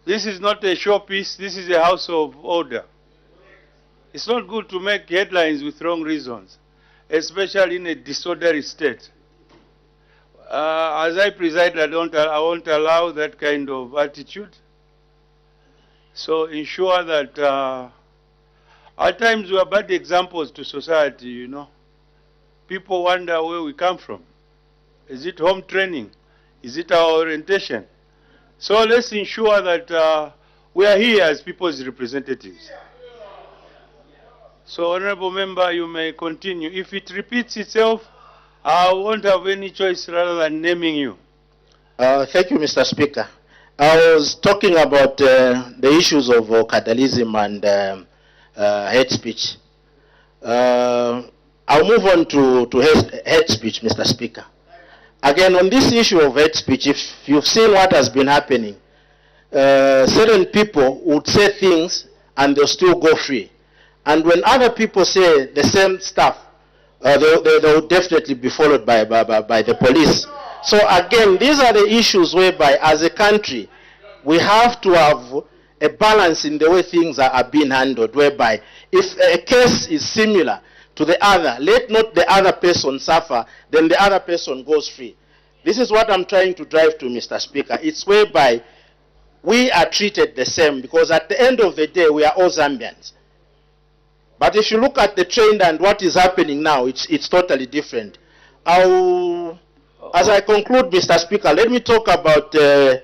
This is not a showpiece, this is a house of order. It's not good to make headlines with wrong reasons, especially in a disorderly state. As I preside, I won't allow that kind of attitude. So ensure that at times we are bad examples to society, you know. People wonder where we come from. Is it home training? Is it our orientation? So let's ensure that we are here as people's representatives. So, honorable member, you may continue. If it repeats itself, I won't have any choice rather than naming you. Thank you, Mr. Speaker. I was talking about the issues of cadalism and hate speech. I'll move on to hate speech, Mr. Speaker. Again, on this issue of hate speech, if you've seen what has been happening, certain people would say things and they'll still go free. And when other people say the same stuff, they'll definitely be followed by the police. So again, these are the issues whereby, as a country, we have to have a balance in the way things are being handled, whereby if a case is similar to the other, let not the other person suffer, then the other person goes free. This is what I'm trying to drive to, Mr. Speaker. It's whereby we are treated the same, because at the end of the day, we are all Zambians. But if you look at the trend and what is happening now, it's totally different. As I conclude, Mr. Speaker, let me talk about the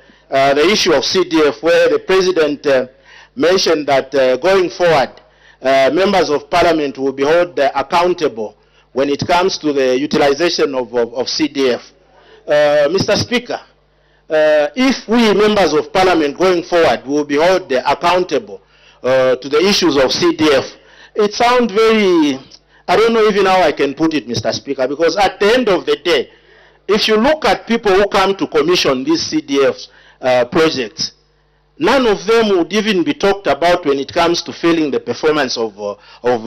issue of CDF, where the President mentioned that going forward, members of Parliament will be held accountable when it comes to the utilization of CDF. Mr. Speaker, if we members of Parliament going forward will be held accountable to the issues of CDF, it sounds very, I don't know even how I can put it, Mr. Speaker, because at the end of the day, if you look at people who come to commission these CDF projects, none of them would even be talked about when it comes to failing the performance of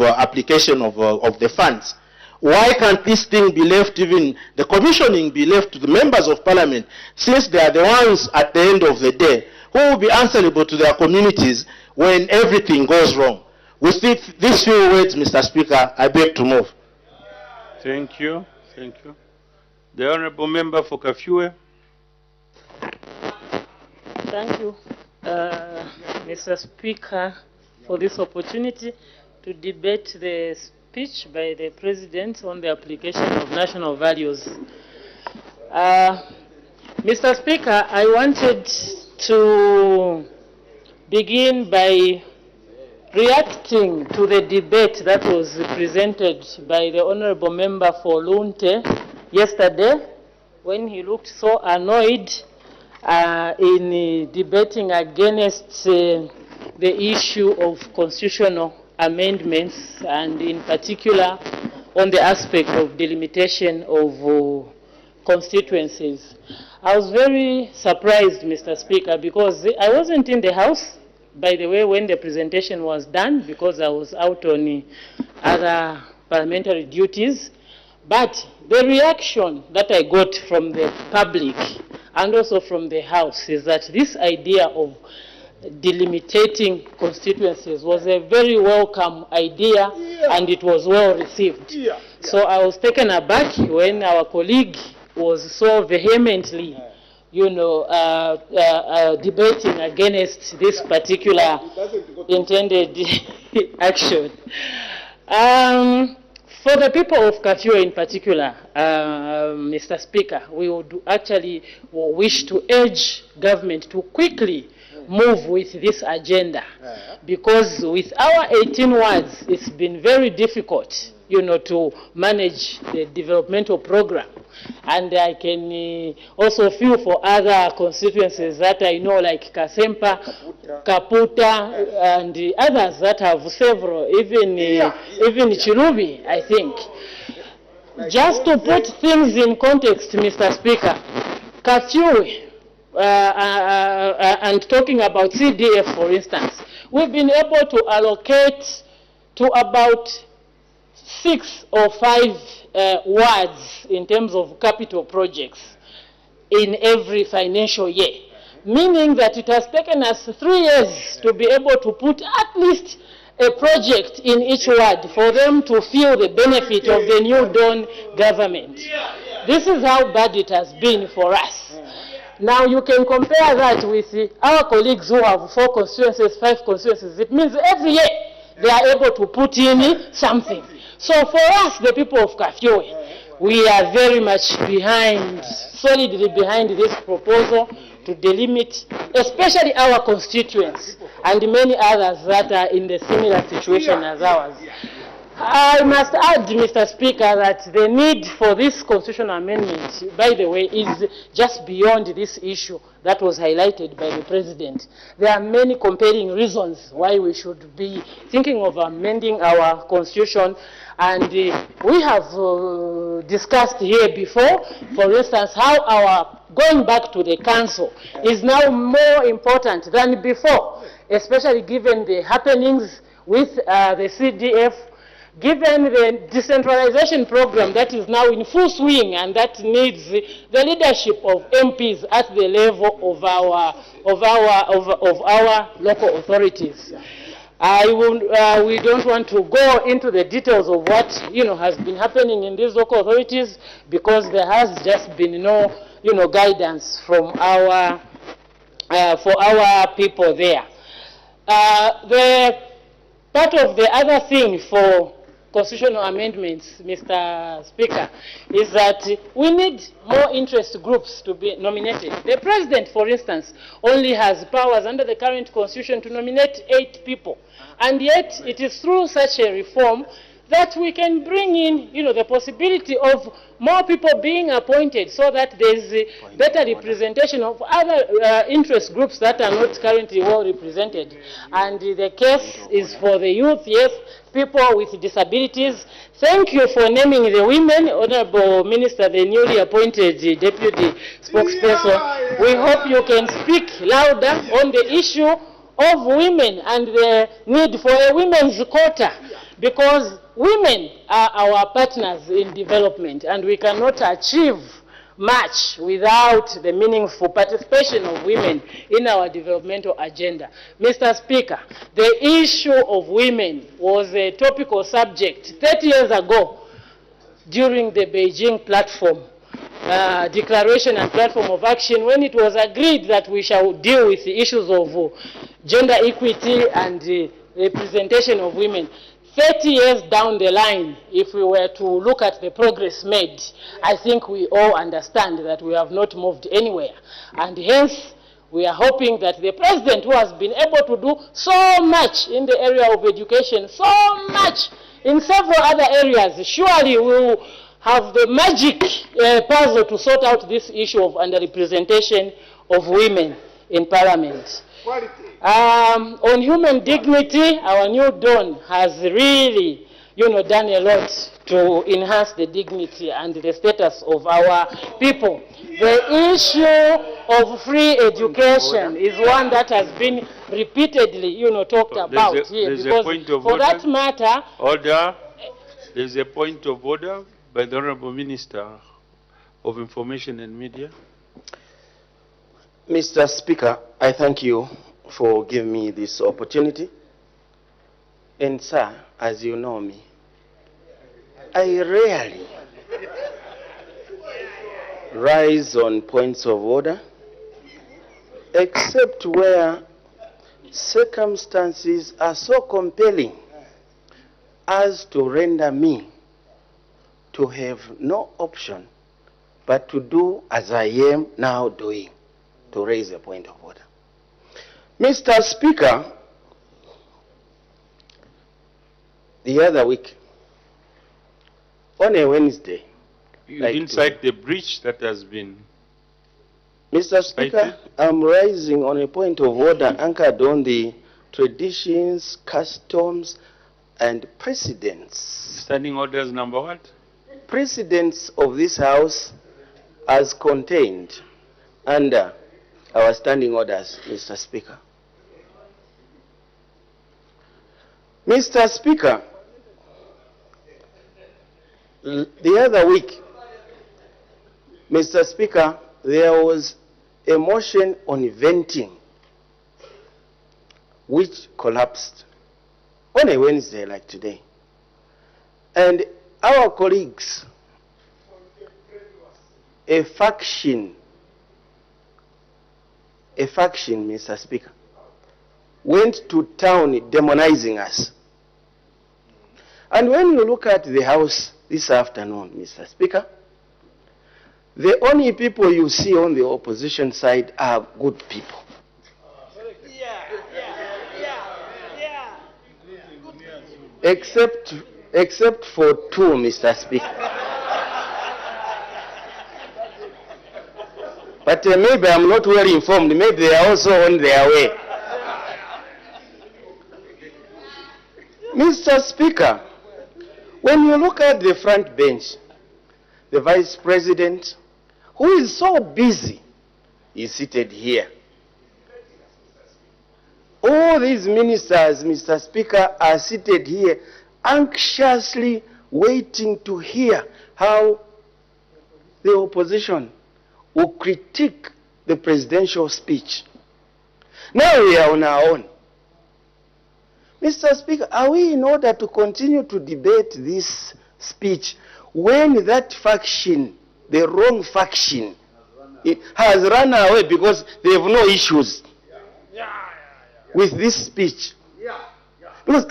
application of the funds. Why can't this thing be left, even the commissioning be left to the members of Parliament, since they are the ones at the end of the day who will be answerable to their communities when everything goes wrong? With these few words, Mr. Speaker, I beg to move. Thank you. Thank you. The Honourable Member for Kafue. Thank you, Mr. Speaker, for this opportunity to debate the speech by the President on the application of national values. Mr. Speaker, I wanted to begin by reacting to the debate that was presented by the Honorable Member for Lunte yesterday, when he looked so annoyed in debating against the issue of constitutional amendments, and in particular on the aspect of delimitation of constituencies. I was very surprised, Mr. Speaker, because I wasn't in the House, by the way, when the presentation was done, because I was out on other parliamentary duties. But the reaction that I got from the public and also from the House is that this idea of delimitating constituencies was a very welcome idea, and it was well received. So I was taken aback when our colleague was so vehemently, debating against this particular intended action. For the people of Kafue in particular, Mr. Speaker, we would actually wish to urge government to quickly move with this agenda, because with our 18 wards, it's been very difficult, to manage the developmental program. And I can also feel for other constituencies that I know, like Kasempa, Kaputa, and others that have several, even Chirubi, I think. Just to put things in context, Mr. Speaker, Kafue, and talking about CDF, for instance, we've been able to allocate to about 6 or 5 wards in terms of capital projects in every financial year, meaning that it has taken us 3 years to be able to put at least a project in each ward for them to feel the benefit of the new dawn government. This is how bad it has been for us. Now you can compare that with our colleagues who have 4 constituencies, 5 constituencies. It means every year they are able to put in something. So for us, the people of Kafue, we are very much behind, solidly behind this proposal to delimit, especially our constituents and many others that are in the similar situation as ours. I must add, Mr. Speaker, that the need for this constitutional amendment, by the way, is just beyond this issue that was highlighted by the President. There are many compelling reasons why we should be thinking of amending our constitution, and we have discussed here before, for instance, how our going back to the council is now more important than before, especially given the happenings with the CDF, given the decentralization program that is now in full swing and that needs the leadership of MPs at the level of our local authorities. We don't want to go into the details of what has been happening in these local authorities, because there has just been no guidance from our for our people there. The part of the other thing for constitutional amendments, Mr. Speaker, is that we need more interest groups to be nominated. The President, for instance, only has powers under the current Constitution to nominate 8 people. And yet, it is through such a reform that we can bring in, the possibility of more people being appointed, so that there is better representation of other interest groups that are not currently well represented. And the case is for the youth, yes, people with disabilities. Thank you for naming the women, Honorable Minister, the newly appointed Deputy Spokesperson. We hope you can speak louder on the issue of women and the need for a women's quota, because women are our partners in development, and we cannot achieve much without the meaningful participation of women in our developmental agenda. Mr. Speaker, the issue of women was a topical subject 30 years ago during the Beijing platform, declaration and platform of action, when it was agreed that we shall deal with the issues of gender equity and representation of women. 30 years down the line, if we were to look at the progress made, I think we all understand that we have not moved anywhere. And hence, we are hoping that the president, who has been able to do so much in the area of education, so much in several other areas, surely will have the magic puzzle to sort out this issue of underrepresentation of women in Parliament. On human dignity, our new dawn has really, done a lot to enhance the dignity and the status of our people. The issue of free education is one that has been repeatedly, talked about here, because for that matter... Order. There's a point of order by the Honorable Minister of Information and Media. Mr. Speaker, I thank you for giving me this opportunity. And sir, as you know me, I rarely rise on points of order, except where circumstances are so compelling as to render me to have no option but to do as I am now doing, to raise a point of order. Mr. Speaker, the other week, on a Wednesday, you didn't cite the breach that has been... Mr. Speaker, I'm rising on a point of order anchored on the traditions, customs, and precedents. Standing orders number what? Precedents of this House as contained under our standing orders, Mr. Speaker. Mr. Speaker, the other week, Mr. Speaker, there was a motion on venting which collapsed on a Wednesday like today. And our colleagues, a faction, Mr. Speaker, went to town demonizing us. And when you look at the House this afternoon, Mr. Speaker, the only people you see on the opposition side are good people. Except for two, Mr. Speaker. But maybe I'm not well informed. Maybe they are also on their way. Mr. Speaker, when you look at the front bench, the Vice President, who is so busy, is seated here. All these ministers, Mr. Speaker, are seated here, anxiously waiting to hear how the opposition will critique the presidential speech. Now we are on our own. Mr. Speaker, are we in order to continue to debate this speech when that faction, the wrong faction, it has run away because they have no issues with this speech? Because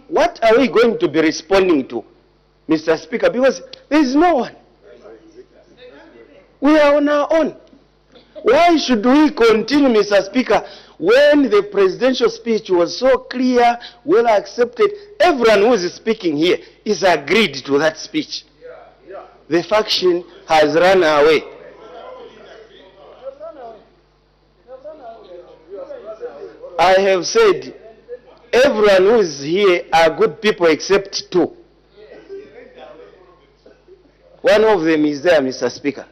what are we going to be responding to, Mr. Speaker? Because there is no one. We are on our own. Why should we continue, Mr. Speaker, when the presidential speech was so clear, well accepted? Everyone who is speaking here is agreed to that speech. The faction has run away. I have said everyone who is here are good people except two. One of them is there, Mr. Speaker.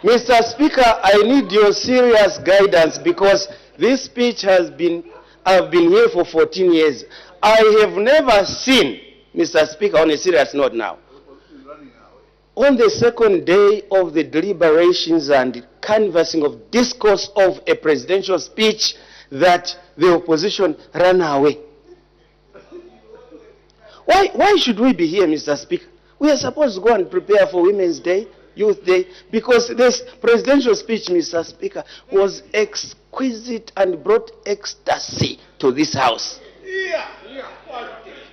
Mr. Speaker, I need your serious guidance because this speech I've been here for 14 years. I have never seen, Mr. Speaker, on a serious note now, on the second day of the deliberations and canvassing of discourse of a presidential speech, that the opposition ran away. Why should we be here, Mr. Speaker? We are supposed to go and prepare for Women's Day, Youth Day, because this presidential speech, Mr. Speaker, was exquisite and brought ecstasy to this House.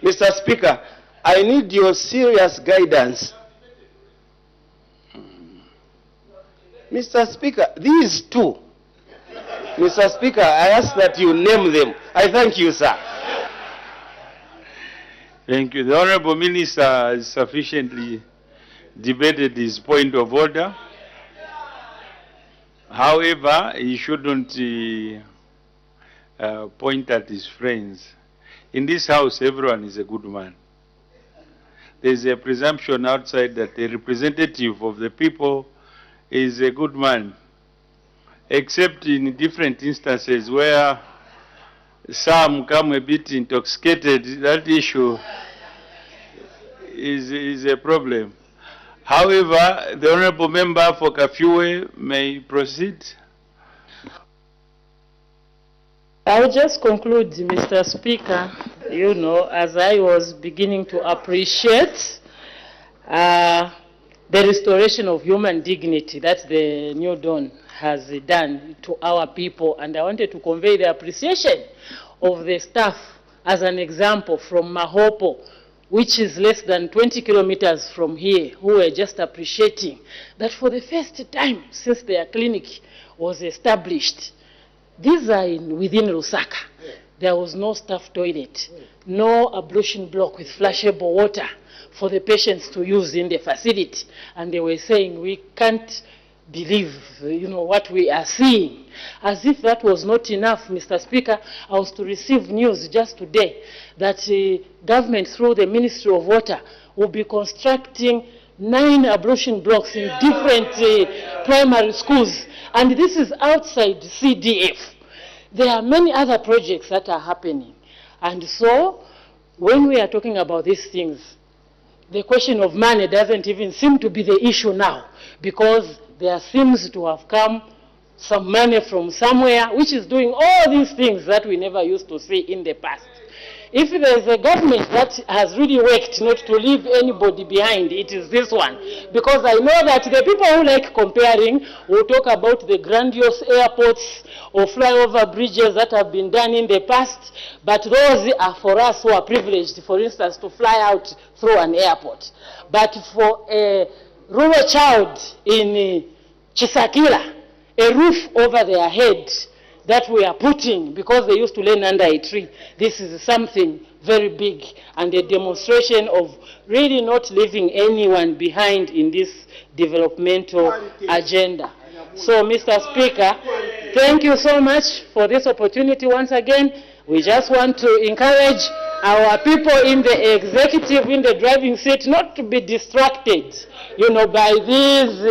Mr. Speaker, I need your serious guidance. Mr. Speaker, these two, Mr. Speaker, I ask that you name them. I thank you, sir. Thank you. The Honorable Minister has sufficiently debated his point of order. However, he shouldn't point at his friends. In this house, everyone is a good man. There's a presumption outside that a representative of the people is a good man, except in different instances where some come a bit intoxicated. That issue is a problem. However, the Honourable Member for Kafue may proceed. I'll just conclude, Mr. Speaker, you know, as I was beginning to appreciate the restoration of human dignity that the New Dawn has done to our people, and I wanted to convey the appreciation of the staff as an example from Mahopo, which is less than 20 kilometers from here, who were just appreciating that for the first time since their clinic was established, these are within Lusaka. There was no staff toilet, no ablution block with flashable water for the patients to use in the facility. And they were saying, we can't believe, you know, what we are seeing. As if that was not enough, Mr. Speaker, I was to receive news just today that the government, through the Ministry of Water, will be constructing 9 ablution blocks in different primary schools. And this is outside CDF. There are many other projects that are happening. And so, when we are talking about these things, the question of money doesn't even seem to be the issue now, because there seems to have come some money from somewhere which is doing all these things that we never used to see in the past. If there is a government that has really worked not to leave anybody behind, it is this one. Because I know that the people who like comparing will talk about the grandiose airports or flyover bridges that have been done in the past, but those are for us who are privileged, for instance, to fly out through an airport. But for a rural child in Chisakila, a roof over their head that we are putting because they used to learn under a tree, this is something very big and a demonstration of really not leaving anyone behind in this developmental agenda. So, Mr. Speaker, thank you so much for this opportunity once again. We just want to encourage our people in the executive, in the driving seat, not to be distracted, you know, by these,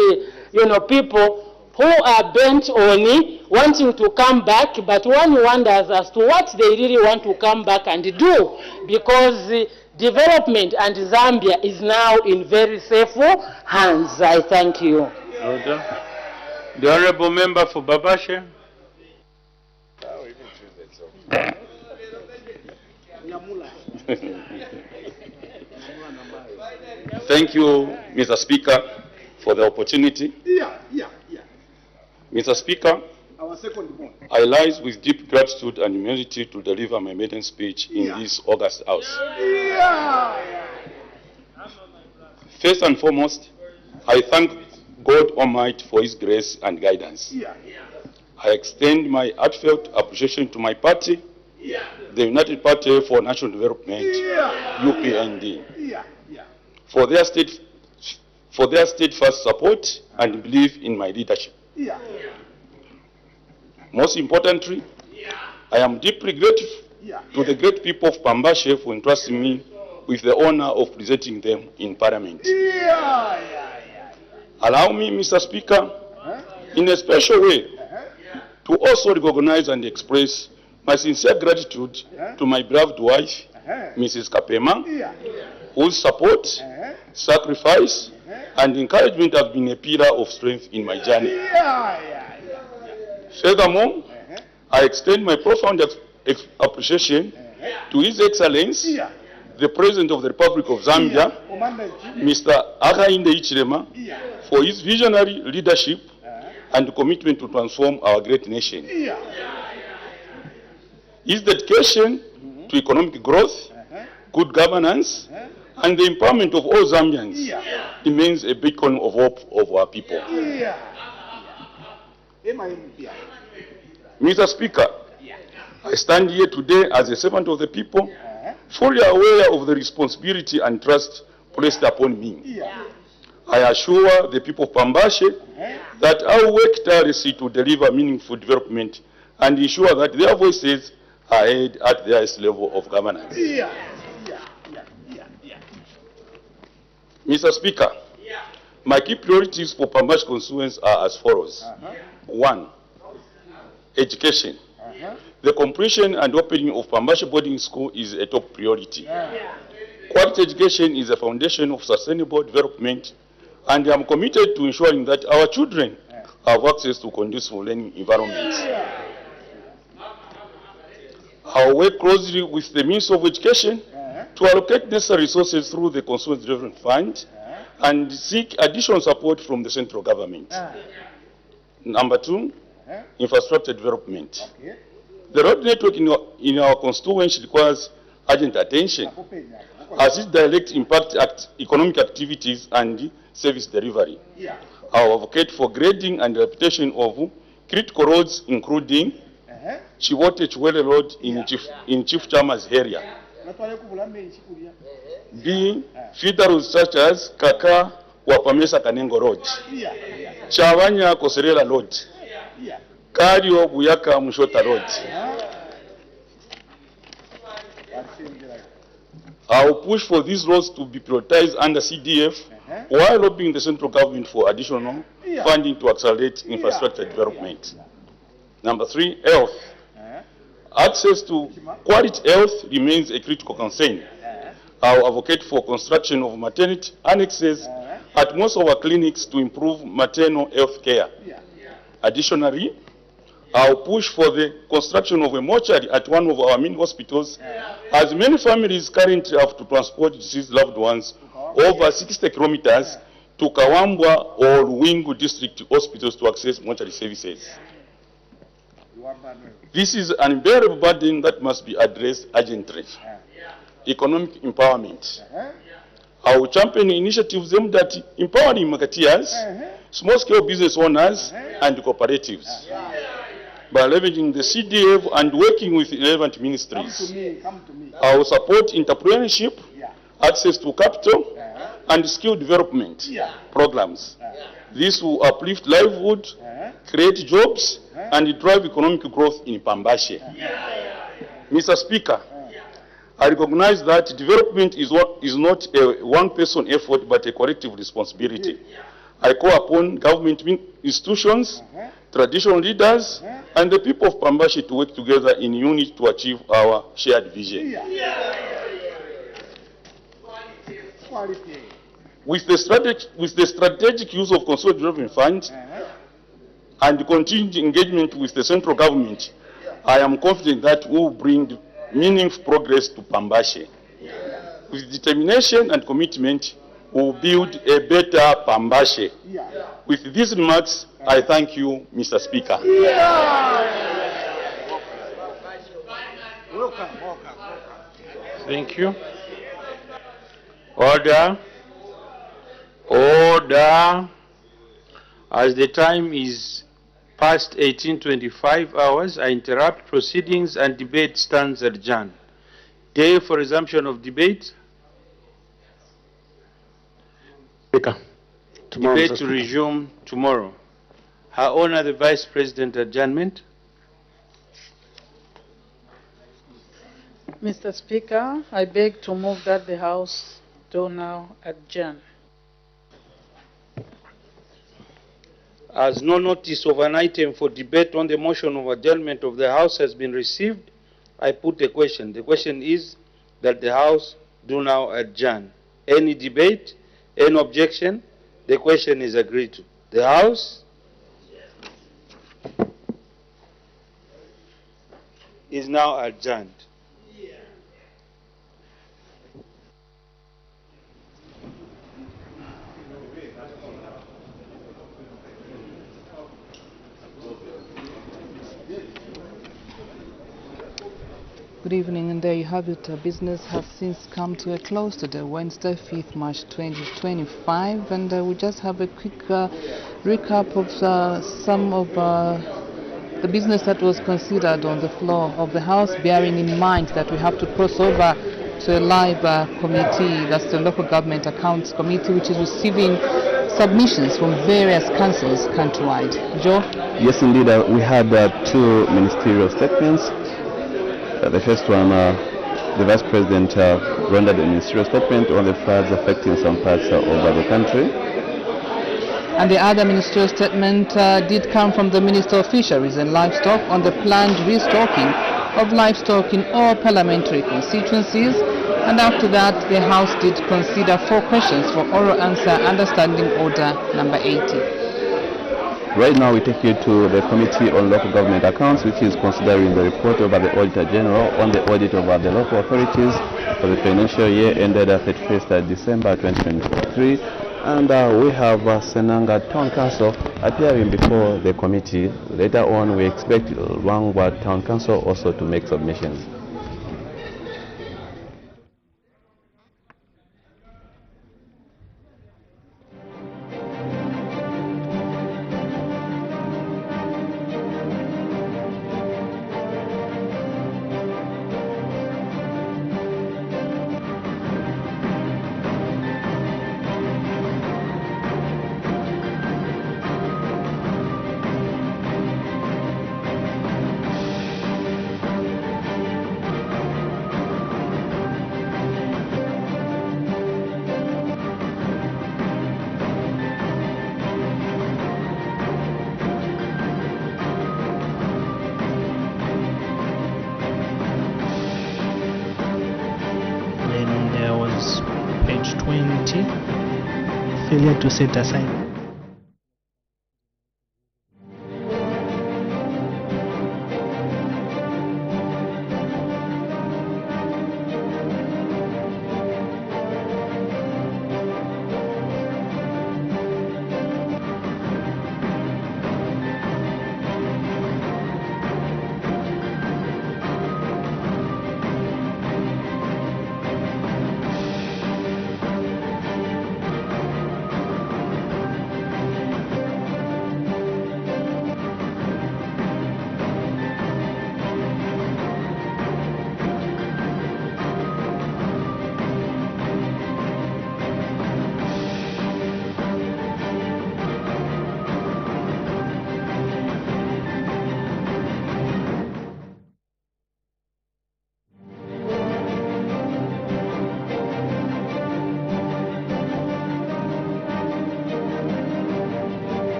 you know, people who are bent on wanting to come back, but one wonders as to what they really want to come back and do, because development and Zambia is now in very safe hands. I thank you. Order. The Honourable Member for Babashe. Thank you, Mr. Speaker, for the opportunity. Mr. Speaker, I rise with deep gratitude and humility to deliver my maiden speech in this August House. First and foremost, I thank God Almighty for His grace and guidance. I extend my heartfelt appreciation to my party, the United Party for National Development, UPND, for their steadfast support and belief in my leadership. Most importantly, I am deeply grateful to the great people of Pambashe for entrusting me with the honor of presenting them in Parliament. Allow me, Mr. Speaker, in a special way, to also recognize and express my sincere gratitude to my beloved wife, Mrs. Kapema, whose support, sacrifice, and encouragement have been a pillar of strength in my journey. Furthermore, I extend my profound appreciation to His Excellency, the President of the Republic of Zambia, Mr. Hakainde Hichilema, for his visionary leadership and commitment to transform our great nation. His dedication to economic growth, good governance, and the empowerment of all Zambians remains a beacon of hope of our people. Mr. Speaker, I stand here today as a servant of the people, fully aware of the responsibility and trust placed upon me. I assure the people of Pambashe that I will work tirelessly to deliver meaningful development and ensure that their voices are heard at the highest level of governance. Mr. Speaker, my key priorities for Pambashe constituents are as follows. 1. Education. The completion and opening of Pambashe boarding school is a top priority. Quality education is a foundation of sustainable development, and I am committed to ensuring that our children have access to conducive learning environments. I will work closely with the Ministry of Education to allocate necessary resources through the Constituency Development Fund and seek additional support from the central government. Number 2, infrastructure development. The road network in our constituency requires urgent attention as it directly impacts economic activities and service delivery. I will advocate for grading and rehabilitation of critical roads, including Chiwote-Chiwele Road in Chief Chama's area. B. Feeder roads such as Kaka Wapamesa Kanengo Road, Chavanya Koserela Road, Kario Buyaka Mushota Road. I will push for these roads to be prioritized under CDF while lobbying the central government for additional funding to accelerate infrastructure development. Number 3, health. Access to quality health remains a critical concern. I will advocate for construction of maternity annexes at most of our clinics to improve maternal health care. Additionally, I will push for the construction of a mortuary at one of our mini hospitals, as many families currently have to transport deceased loved ones over 60 kilometers to Kawambwa or Ruwingu district hospitals to access mortuary services. This is an unbearable burden that must be addressed urgently. Economic empowerment. I will champion initiatives aimed at empowering marketeers, small-scale business owners, and cooperatives. By leveraging the CDF and working with relevant ministries, I will support entrepreneurship, access to capital, and skill development programs. This will uplift livelihood, create jobs, and drive economic growth in Pambashe. Mr. Speaker, I recognize that development is not a one-person effort but a collective responsibility. I call upon government institutions, traditional leaders, and the people of Pambashe to work together in unity to achieve our shared vision. With the strategic use of Constituency Development Fund and continued engagement with the central government, I am confident that we will bring meaningful progress to Pambashe. With determination and commitment, we will build a better Pambashe. With these remarks, I thank you, Mr. Speaker. Thank you. Order. Order. As the time is past 18:25 hours, I interrupt proceedings and debate stands adjourned. Day for resumption of debate. Speaker. Debate to resume tomorrow. Her Honor the Vice President, adjournment. Mr. Speaker, I beg to move that the House do now adjourn. As no notice of an item for debate on the motion of adjournment of the House has been received, I put a question. The question is that the House do now adjourn. Any debate? Any objection? The question is agreed to. The House is now adjourned. Good evening, and there you have it. Business has since come to a close today, Wednesday, 5th March 2025, and we just have a quick recap of some of the business that was considered on the floor of the House, bearing in mind that we have to cross over to a live committee, that's the Local Government Accounts Committee, which is receiving submissions from various councils countrywide. Joe? Yes, indeed. We had two ministerial statements. The first one, the Vice President rendered a ministerial statement on the floods affecting some parts of the country. And the other ministerial statement did come from the Minister of Fisheries and Livestock on the planned restocking of livestock in all parliamentary constituencies. And after that, the House did consider 4 questions for oral answer under Standing Order number 80. Right now we take you to the Committee on Local Government Accounts, which is considering the report of the Auditor General on the audit of the local authorities for the financial year ended 31st December 2023. And we have Senanga Town Council appearing before the committee. Later on, we expect Luangwa Town Council also to make submissions. Then there was page 20, failure to set aside